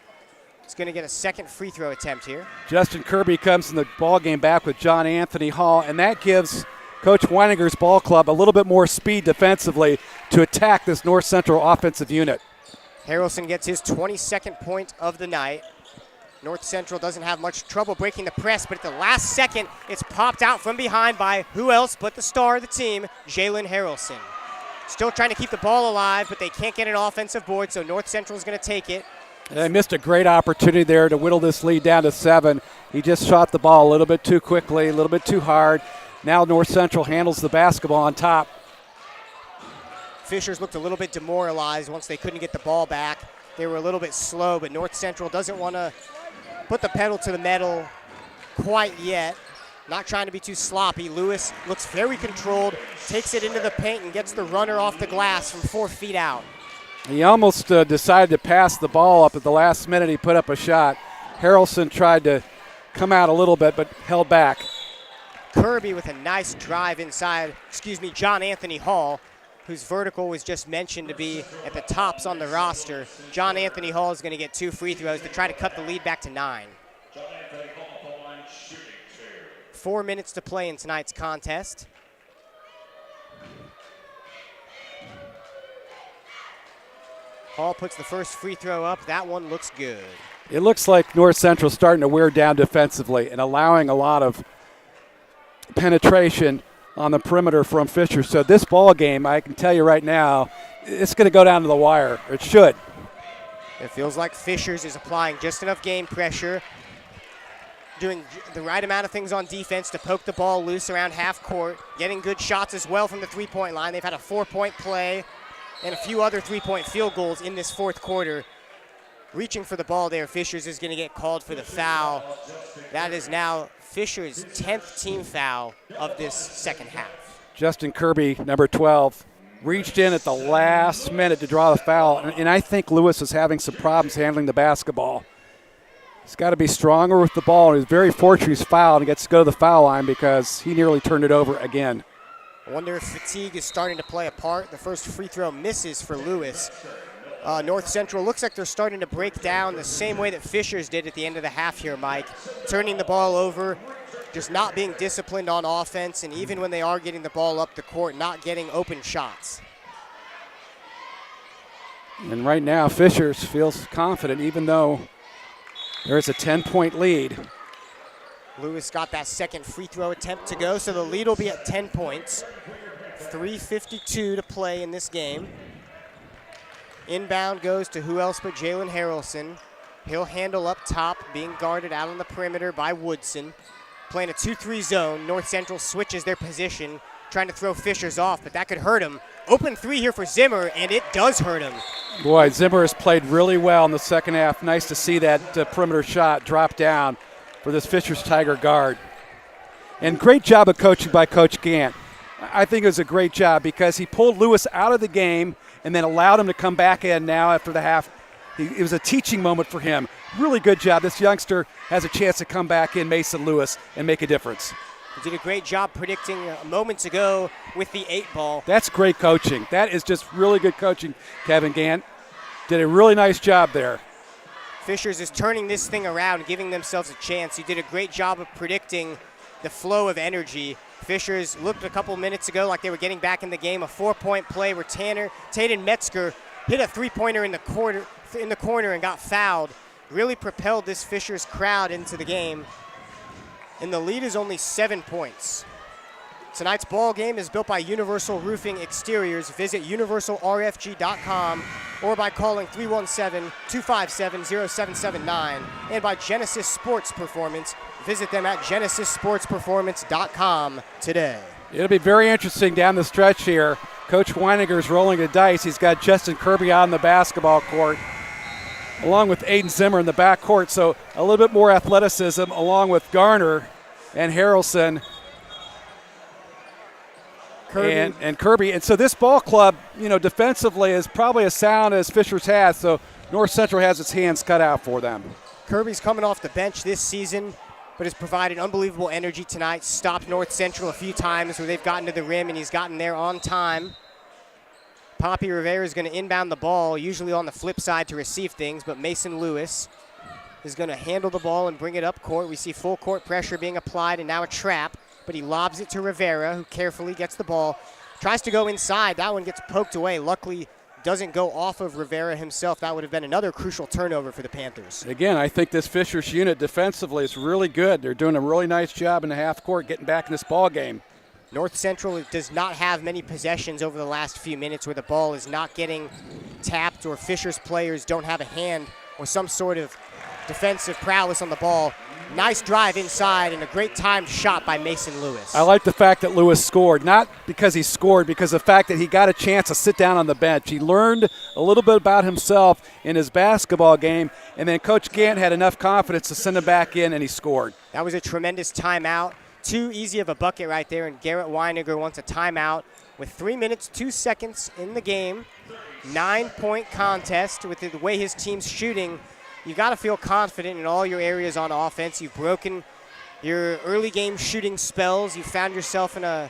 He's going to get a second free throw attempt here. Justin Kirby comes in the ball game back with John Anthony Hall, and that gives Coach Weininger's ball club a little bit more speed defensively to attack this North Central offensive unit. Harrelson gets his 22nd point of the night. North Central doesn't have much trouble breaking the press, but at the last second, it's popped out from behind by who else but the star of the team, Jalen Harrelson. Still trying to keep the ball alive, but they can't get an offensive board, so North Central is going to take it. They missed a great opportunity there to whittle this lead down to 7. He just shot the ball a little bit too quickly, a little bit too hard. Now North Central handles the basketball on top. Fishers looked a little bit demoralized once they couldn't get the ball back. They were a little bit slow, but North Central doesn't want to put the pedal to the metal quite yet. Not trying to be too sloppy. Lewis looks very controlled, takes it into the paint and gets the runner off the glass from 4 feet out. He almost decided to pass the ball up at the last minute. He put up a shot. Harrelson tried to come out a little bit, but held back. Kirby with a nice drive inside, John Anthony Hall. whose vertical was just mentioned to be at the tops on the roster. John Anthony Hall is going to get 2 free throws to try to cut the lead back to 9. 4 minutes to play in tonight's contest. Hall puts the first free throw up. That one looks good. It looks like North Central starting to wear down defensively and allowing a lot of penetration on the perimeter from Fisher. So this ball game, I can tell you right now, it's going to go down to the wire. It should. It feels like Fishers is applying just enough game pressure, doing the right amount of things on defense to poke the ball loose around half court, getting good shots as well from the three-point line. They've had a 4-point play and a few other three-point field goals in this fourth quarter. Reaching for the ball there, Fishers is going to get called for the foul. That is now Fisher's 10th team foul of this second half. Justin Kirby, number 12, reached in at the last minute to draw the foul, and I think Lewis is having some problems handling the basketball. He's got to be stronger with the ball, and he's very fortunate he's fouled and gets to go to the foul line because he nearly turned it over again. I wonder if fatigue is starting to play a part. The first free throw misses for Lewis. North Central looks like they're starting to break down the same way that Fishers did at the end of the half here, Mike. Turning the ball over, just not being disciplined on offense, and even when they are getting the ball up the court, not getting open shots. And right now, Fishers feels confident even though there's a 10-point lead. Lewis got that second free throw attempt to go, so the lead will be at 10 points. 3:52 to play in this game. Inbound goes to who else but Jalen Harrelson. He'll handle up top, being guarded out on the perimeter by Woodson. Playing a 2-3 zone. North Central switches their position, trying to throw Fishers off, but that could hurt him. Open three here for Zimmer, and it does hurt him. Boy, Zimmer has played really well in the second half. Nice to see that perimeter shot drop down for this Fishers Tiger guard. And great job of coaching by Coach Gant. I think it was a great job because he pulled Lewis out of the game and then allowed him to come back in now after the half. It was a teaching moment for him. Really good job. This youngster has a chance to come back in, Mason Lewis, and make a difference. He did a great job predicting moments ago with the 8 ball. That's great coaching. That is just really good coaching, Kevin Gant. Did a really nice job there. Fishers is turning this thing around, giving themselves a chance. He did a great job of predicting the flow of energy. Fishers looked a couple minutes ago like they were getting back in the game. A 4-point play where Taden Metzger hit a three-pointer in the corner and got fouled. Really propelled this Fishers crowd into the game. And the lead is only 7 points. Tonight's ball game is built by Universal Roofing Exteriors. Visit universalrfg.com or by calling 317-257-0779. And by Genesis Sports Performance. Visit them at genesissportsperformance.com today. It'll be very interesting down the stretch here. Coach Weininger's rolling the dice. He's got Justin Kirby out on the basketball court, along with Aiden Zimmer in the backcourt. So a little bit more athleticism along with Garner and Harrelson. Kirby. And Kirby. And so this ball club, defensively is probably as sound as Fishers has. So North Central has its hands cut out for them. Kirby's coming off the bench this season, but has provided unbelievable energy tonight. Stopped North Central a few times where they've gotten to the rim, and he's gotten there on time. Poppy Rivera is going to inbound the ball, usually on the flip side to receive things, but Mason Lewis is going to handle the ball and bring it up court. We see full court pressure being applied and now a trap, but he lobs it to Rivera, who carefully gets the ball. Tries to go inside. That one gets poked away. Luckily, doesn't go off of Rivera himself. That would have been another crucial turnover for the Panthers. Again, I think this Fishers unit defensively is really good. They're doing a really nice job in the half court getting back in this ball game. North Central does not have many possessions over the last few minutes where the ball is not getting tapped or Fishers players don't have a hand or some sort of defensive prowess on the ball. Nice drive inside and a great timed shot by Mason Lewis. I like the fact that Lewis scored, not because he scored, because the fact that he got a chance to sit down on the bench. He learned a little bit about himself in his basketball game, and then Coach Gant had enough confidence to send him back in, and he scored. That was a tremendous timeout. Too easy of a bucket right there, and Garrett Weininger wants a timeout with 3 minutes, 2 seconds in the game. 9-point contest with the way his team's shooting. You got to feel confident in all your areas on offense. You've broken your early game shooting spells. You found yourself in a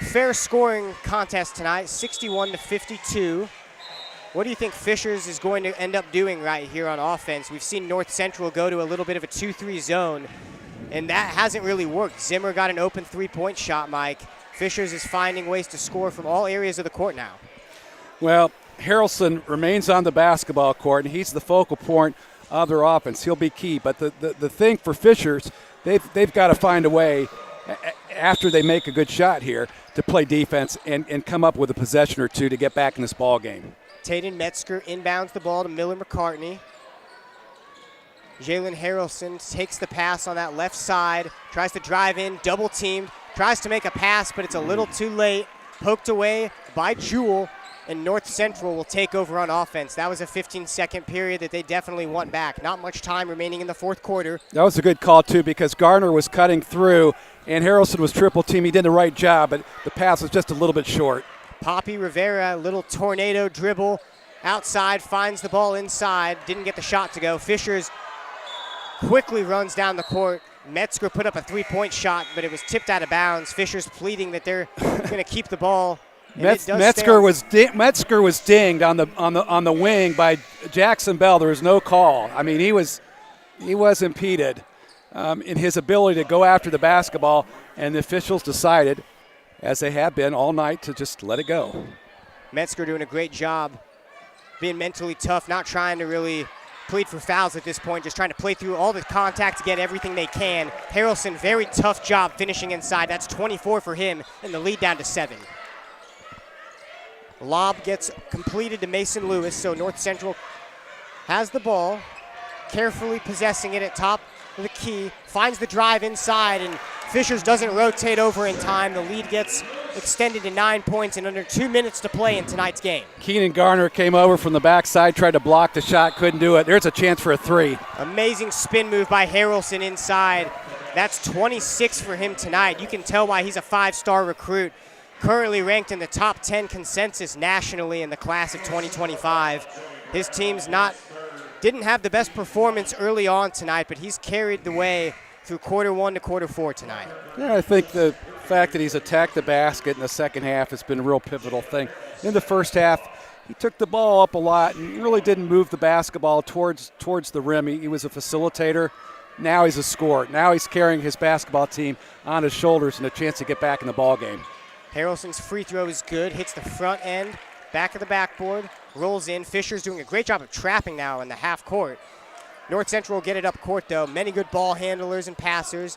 fair scoring contest tonight, 61-52. What do you think Fishers is going to end up doing right here on offense? We've seen North Central go to a little bit of a 2-3 zone, and that hasn't really worked. Zimmer got an open three-point shot, Mike. Fishers is finding ways to score from all areas of the court now. Well, Harrelson remains on the basketball court, and he's the focal point of their offense. He'll be key. But the thing for Fishers, they've got to find a way, after they make a good shot here, to play defense and come up with a possession or two to get back in this ball game. Tayden Metzger inbounds the ball to Miller McCartney. Jalen Harrelson takes the pass on that left side, tries to drive in, double teamed, tries to make a pass, but it's a little too late. Poked away by Jewell, and North Central will take over on offense. That was a 15-second period that they definitely want back. Not much time remaining in the fourth quarter. That was a good call, too, because Garner was cutting through, and Harrelson was triple team. He did the right job, but the pass was just a little bit short. Poppy Rivera, little tornado dribble outside, finds the ball inside, didn't get the shot to go. Fishers quickly runs down the court. Metzger put up a three-point shot, but it was tipped out of bounds. Fishers pleading that they're going to keep the ball. Metzger was dinged on the wing by Jackson Bell. There was no call. I mean, he was impeded in his ability to go after the basketball, and the officials decided, as they have been all night, to just let it go. Metzger doing a great job being mentally tough, not trying to really plead for fouls at this point, just trying to play through all the contact to get everything they can. Harrelson, very tough job finishing inside. That's 24 for him, and the lead down to 7. Lob gets completed to Mason Lewis, so North Central has the ball, carefully possessing it at top of the key, finds the drive inside, and Fishers doesn't rotate over in time. The lead gets extended to 9 points in under 2 minutes to play in tonight's game. Keenan Garner came over from the backside, tried to block the shot, couldn't do it. There's a chance for a three. Amazing spin move by Harrelson inside. That's 26 for him tonight. You can tell why he's a 5-star recruit. Currently ranked in the top 10 consensus nationally in the class of 2025. His team's didn't have the best performance early on tonight, but he's carried the way through quarter 1 to quarter 4 tonight. Yeah, I think the fact that he's attacked the basket in the second half has been a real pivotal thing. In the first half, he took the ball up a lot and really didn't move the basketball towards the rim. He was a facilitator. Now he's a scorer. Now he's carrying his basketball team on his shoulders and a chance to get back in the ball game. Harrelson's free throw is good, hits the front end, back of the backboard, rolls in. Fisher's doing a great job of trapping now in the half court. North Central will get it up court, though. Many good ball handlers and passers.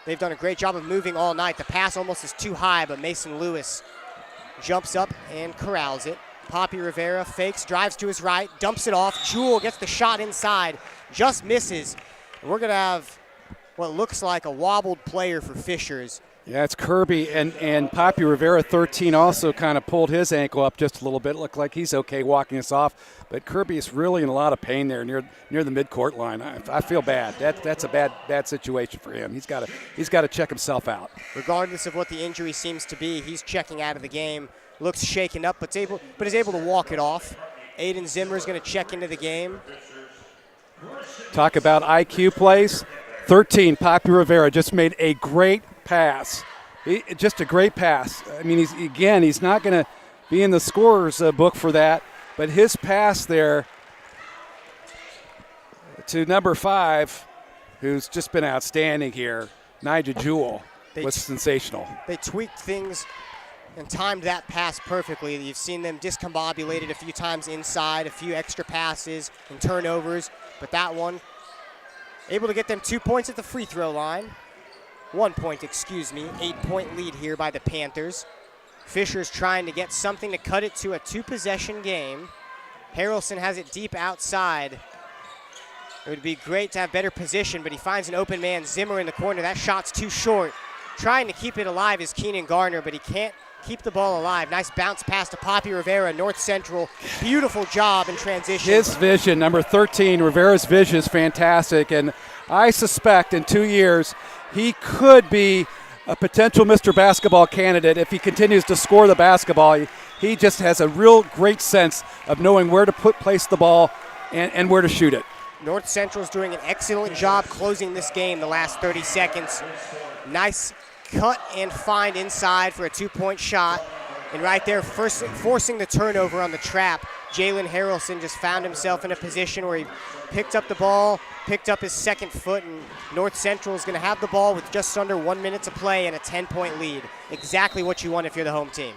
They've done a great job of moving all night. The pass almost is too high, but Mason Lewis jumps up and corrals it. Poppy Rivera fakes, drives to his right, dumps it off. Jewell gets the shot inside, just misses. And we're going to have what looks like a wobbled player for Fishers. Yeah, it's Kirby, and Poppy Rivera, 13, also kind of pulled his ankle up just a little bit. Looked like he's okay walking us off, but Kirby is really in a lot of pain there near the midcourt line. I feel bad. That's a bad situation for him. He's got to check himself out. Regardless of what the injury seems to be, he's checking out of the game. Looks shaken up, but is able to walk it off. Aiden Zimmer is going to check into the game. Talk about IQ plays. 13, Poppy Rivera just made a great pass. Just a great pass. I mean, he's not going to be in the scorer's book for that, but his pass there to number 5, who's just been outstanding here, Nigel Jewell, was sensational. They tweaked things and timed that pass perfectly. You've seen them discombobulated a few times inside, a few extra passes and turnovers, but that one, able to get them 2 points at the free throw line. 1 point, 8-point lead here by the Panthers. Fisher's trying to get something to cut it to a 2-possession game. Harrelson has it deep outside. It would be great to have better position, but he finds an open man, Zimmer in the corner. That shot's too short. Trying to keep it alive is Keenan Garner, but he can't keep the ball alive. Nice bounce pass to Poppy Rivera, North Central. Beautiful job in transition. His vision, number 13, Rivera's vision is fantastic, and I suspect in 2 years he could be a potential Mr. Basketball candidate if he continues to score the basketball. He just has a real great sense of knowing where to place the ball and where to shoot it. North Central's doing an excellent job closing this game the last 30 seconds. Nice cut and find inside for a 2-point shot. And right there, first forcing the turnover on the trap, Jalen Harrelson just found himself in a position where he picked up the ball, picked up his second foot, and North Central is going to have the ball with just under 1 minute to play and a 10-point lead. Exactly what you want if you're the home team.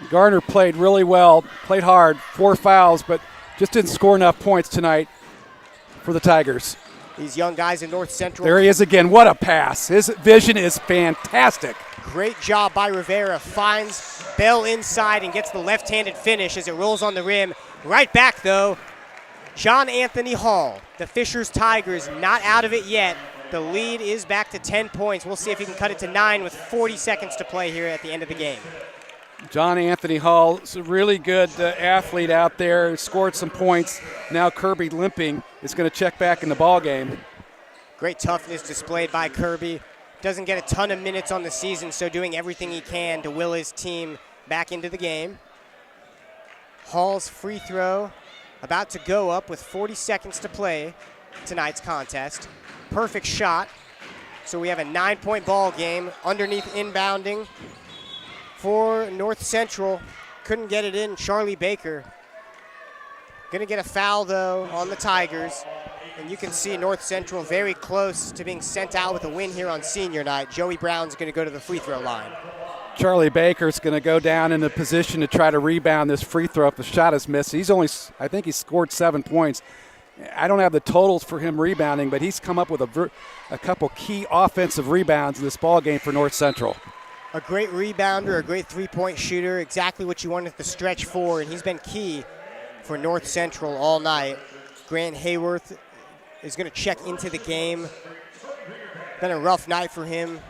Garner played really well, played hard, 4 fouls, but just didn't score enough points tonight for the Tigers. These young guys in North Central. There he is again. What a pass. His vision is fantastic. Great job by Rivera. Finds Bell inside and gets the left-handed finish as it rolls on the rim. Right back, though, John Anthony Hall. The Fishers Tigers not out of it yet. The lead is back to 10 points. We'll see if he can cut it to 9 with 40 seconds to play here at the end of the game. John Anthony Hall is a really good athlete out there. Scored some points. Now Kirby limping is going to check back in the ball game. Great toughness displayed by Kirby. Doesn't get a ton of minutes on the season, so doing everything he can to will his team back into the game. Hall's free throw about to go up with 40 seconds to play tonight's contest. Perfect shot. So we have a 9-point ball game. Underneath inbounding for North Central. Couldn't get it in. Charlie Baker. Gonna get a foul, though, on the Tigers. And you can see North Central very close to being sent out with a win here on senior night. Joey Brown's going to go to the free throw line. Charlie Baker's going to go down in the position to try to rebound this free throw if the shot is missed. I think he scored 7 points. I don't have the totals for him rebounding, but he's come up with a couple key offensive rebounds in this ball game for North Central. A great rebounder, a great three-point shooter, exactly what you wanted the stretch for, and he's been key for North Central all night. Grant Hayworth is going to check into the game. Been a rough night for him,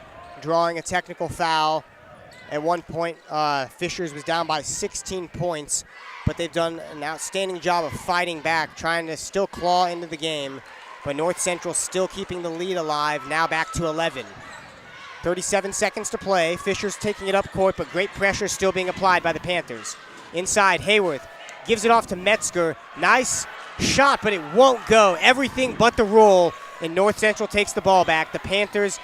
drawing a technical foul. At one point, Fishers was down by 16 points, but they've done an outstanding job of fighting back, trying to still claw into the game. But North Central still keeping the lead alive, now back to 11. 37 seconds to play. Fishers taking it up court, but great pressure still being applied by the Panthers. Inside, Hayworth gives it off to Metzger. Nice shot, but it won't go. Everything but the roll, and North Central takes the ball back. The Panthers,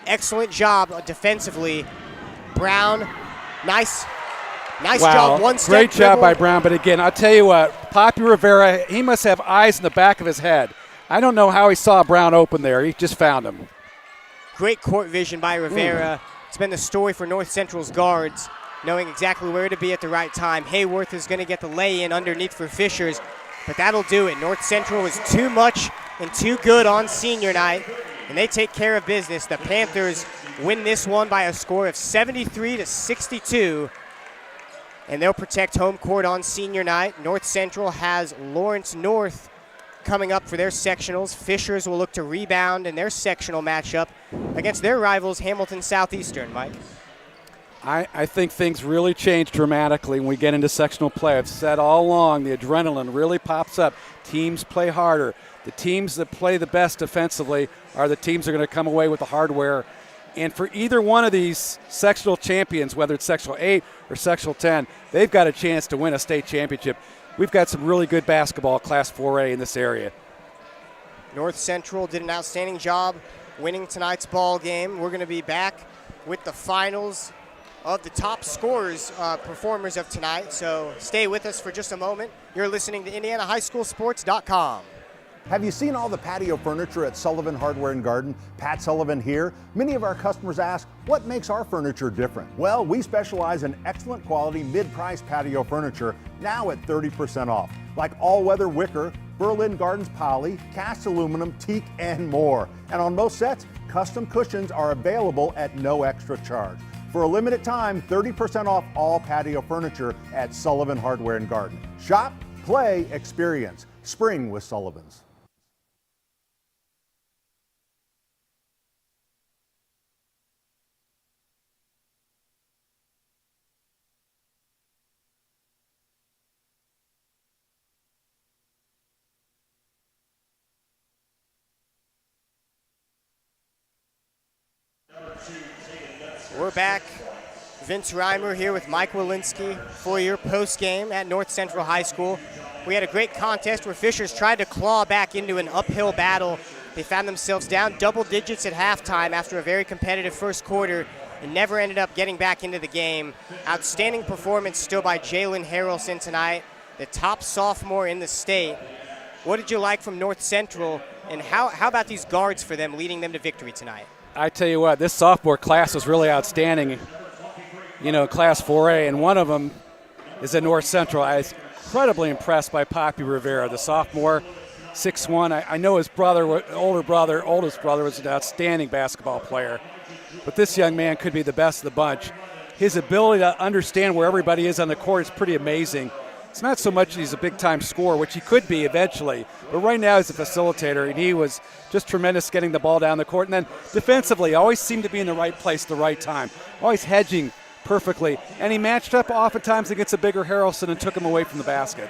excellent job defensively. Brown, nice job. One step great job dribble. by Brown, but again, I'll tell you what, Poppy Rivera, he must have eyes in the back of his head. I don't know how he saw Brown open there. He just found him. Great court vision by Rivera. It's been the story for North Central's guards, knowing exactly where to be at the right time. Hayworth is going to get the lay-in underneath for Fishers, but that'll do it. North Central was too much and too good on senior night, and they take care of business. The Panthers win this one by a score of 73-62, and they'll protect home court on senior night. North Central has Lawrence North coming up for their sectionals. Fishers will look to rebound in their sectional matchup against their rivals, Hamilton Southeastern. Mike? I think things really change dramatically when we get into sectional play. I've said all along, the adrenaline really pops up. Teams play harder. The teams that play the best defensively are the teams that are going to come away with the hardware. And for either one of these sectional champions, whether it's sectional 8 or sectional 10, they've got a chance to win a state championship. We've got some really good basketball, Class 4A in this area. North Central did an outstanding job winning tonight's ball game. We're going to be back with the finals of the top scorers, performers of tonight. So stay with us for just a moment. You're listening to IndianaHighSchoolSports.com. Have you seen all the patio furniture at Sullivan Hardware and Garden? Pat Sullivan here. Many of our customers ask, what makes our furniture different? Well, we specialize in excellent quality mid-price patio furniture, now at 30% off. Like all-weather wicker, Berlin Gardens poly, cast aluminum, teak, and more. And on most sets, custom cushions are available at no extra charge. For a limited time, 30% off all patio furniture at Sullivan Hardware and Garden. Shop, play, experience. Spring with Sullivan's. We're back. Vince Reimer here with Mike Walensky for your post game at North Central High School. We had a great contest where Fishers tried to claw back into an uphill battle. They found themselves down double digits at halftime after a very competitive first quarter. and never ended up getting back into the game. Outstanding performance still by Jalen Harrelson tonight, the top sophomore in the state. What did you like from North Central, and how about these guards for them, leading them to victory tonight? I tell you what, this sophomore class was really outstanding, Class 4A, and one of them is at North Central. I was incredibly impressed by Poppy Rivera, the sophomore, 6'1". I know his oldest brother was an outstanding basketball player, but this young man could be the best of the bunch. His ability to understand where everybody is on the court is pretty amazing. It's not so much he's a big-time scorer, which he could be eventually, but right now he's a facilitator, and he was just tremendous getting the ball down the court. And then defensively, always seemed to be in the right place at the right time, always hedging perfectly. And he matched up oftentimes against a bigger Harrelson and took him away from the basket.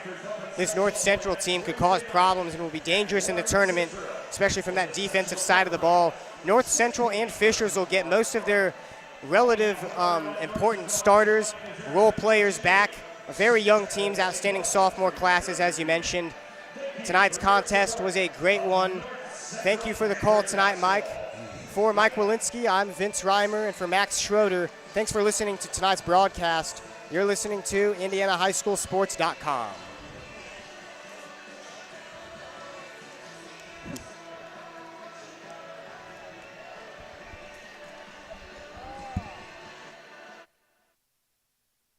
This North Central team could cause problems and will be dangerous in the tournament, especially from that defensive side of the ball. North Central and Fishers will get most of their relative important starters, role players back. Very young teams, outstanding sophomore classes, as you mentioned. Tonight's contest was a great one. Thank you for the call tonight, Mike. For Mike Walensky, I'm Vince Reimer, and for Max Schroeder, thanks for listening to tonight's broadcast. You're listening to IndianaHighSchoolSports.com.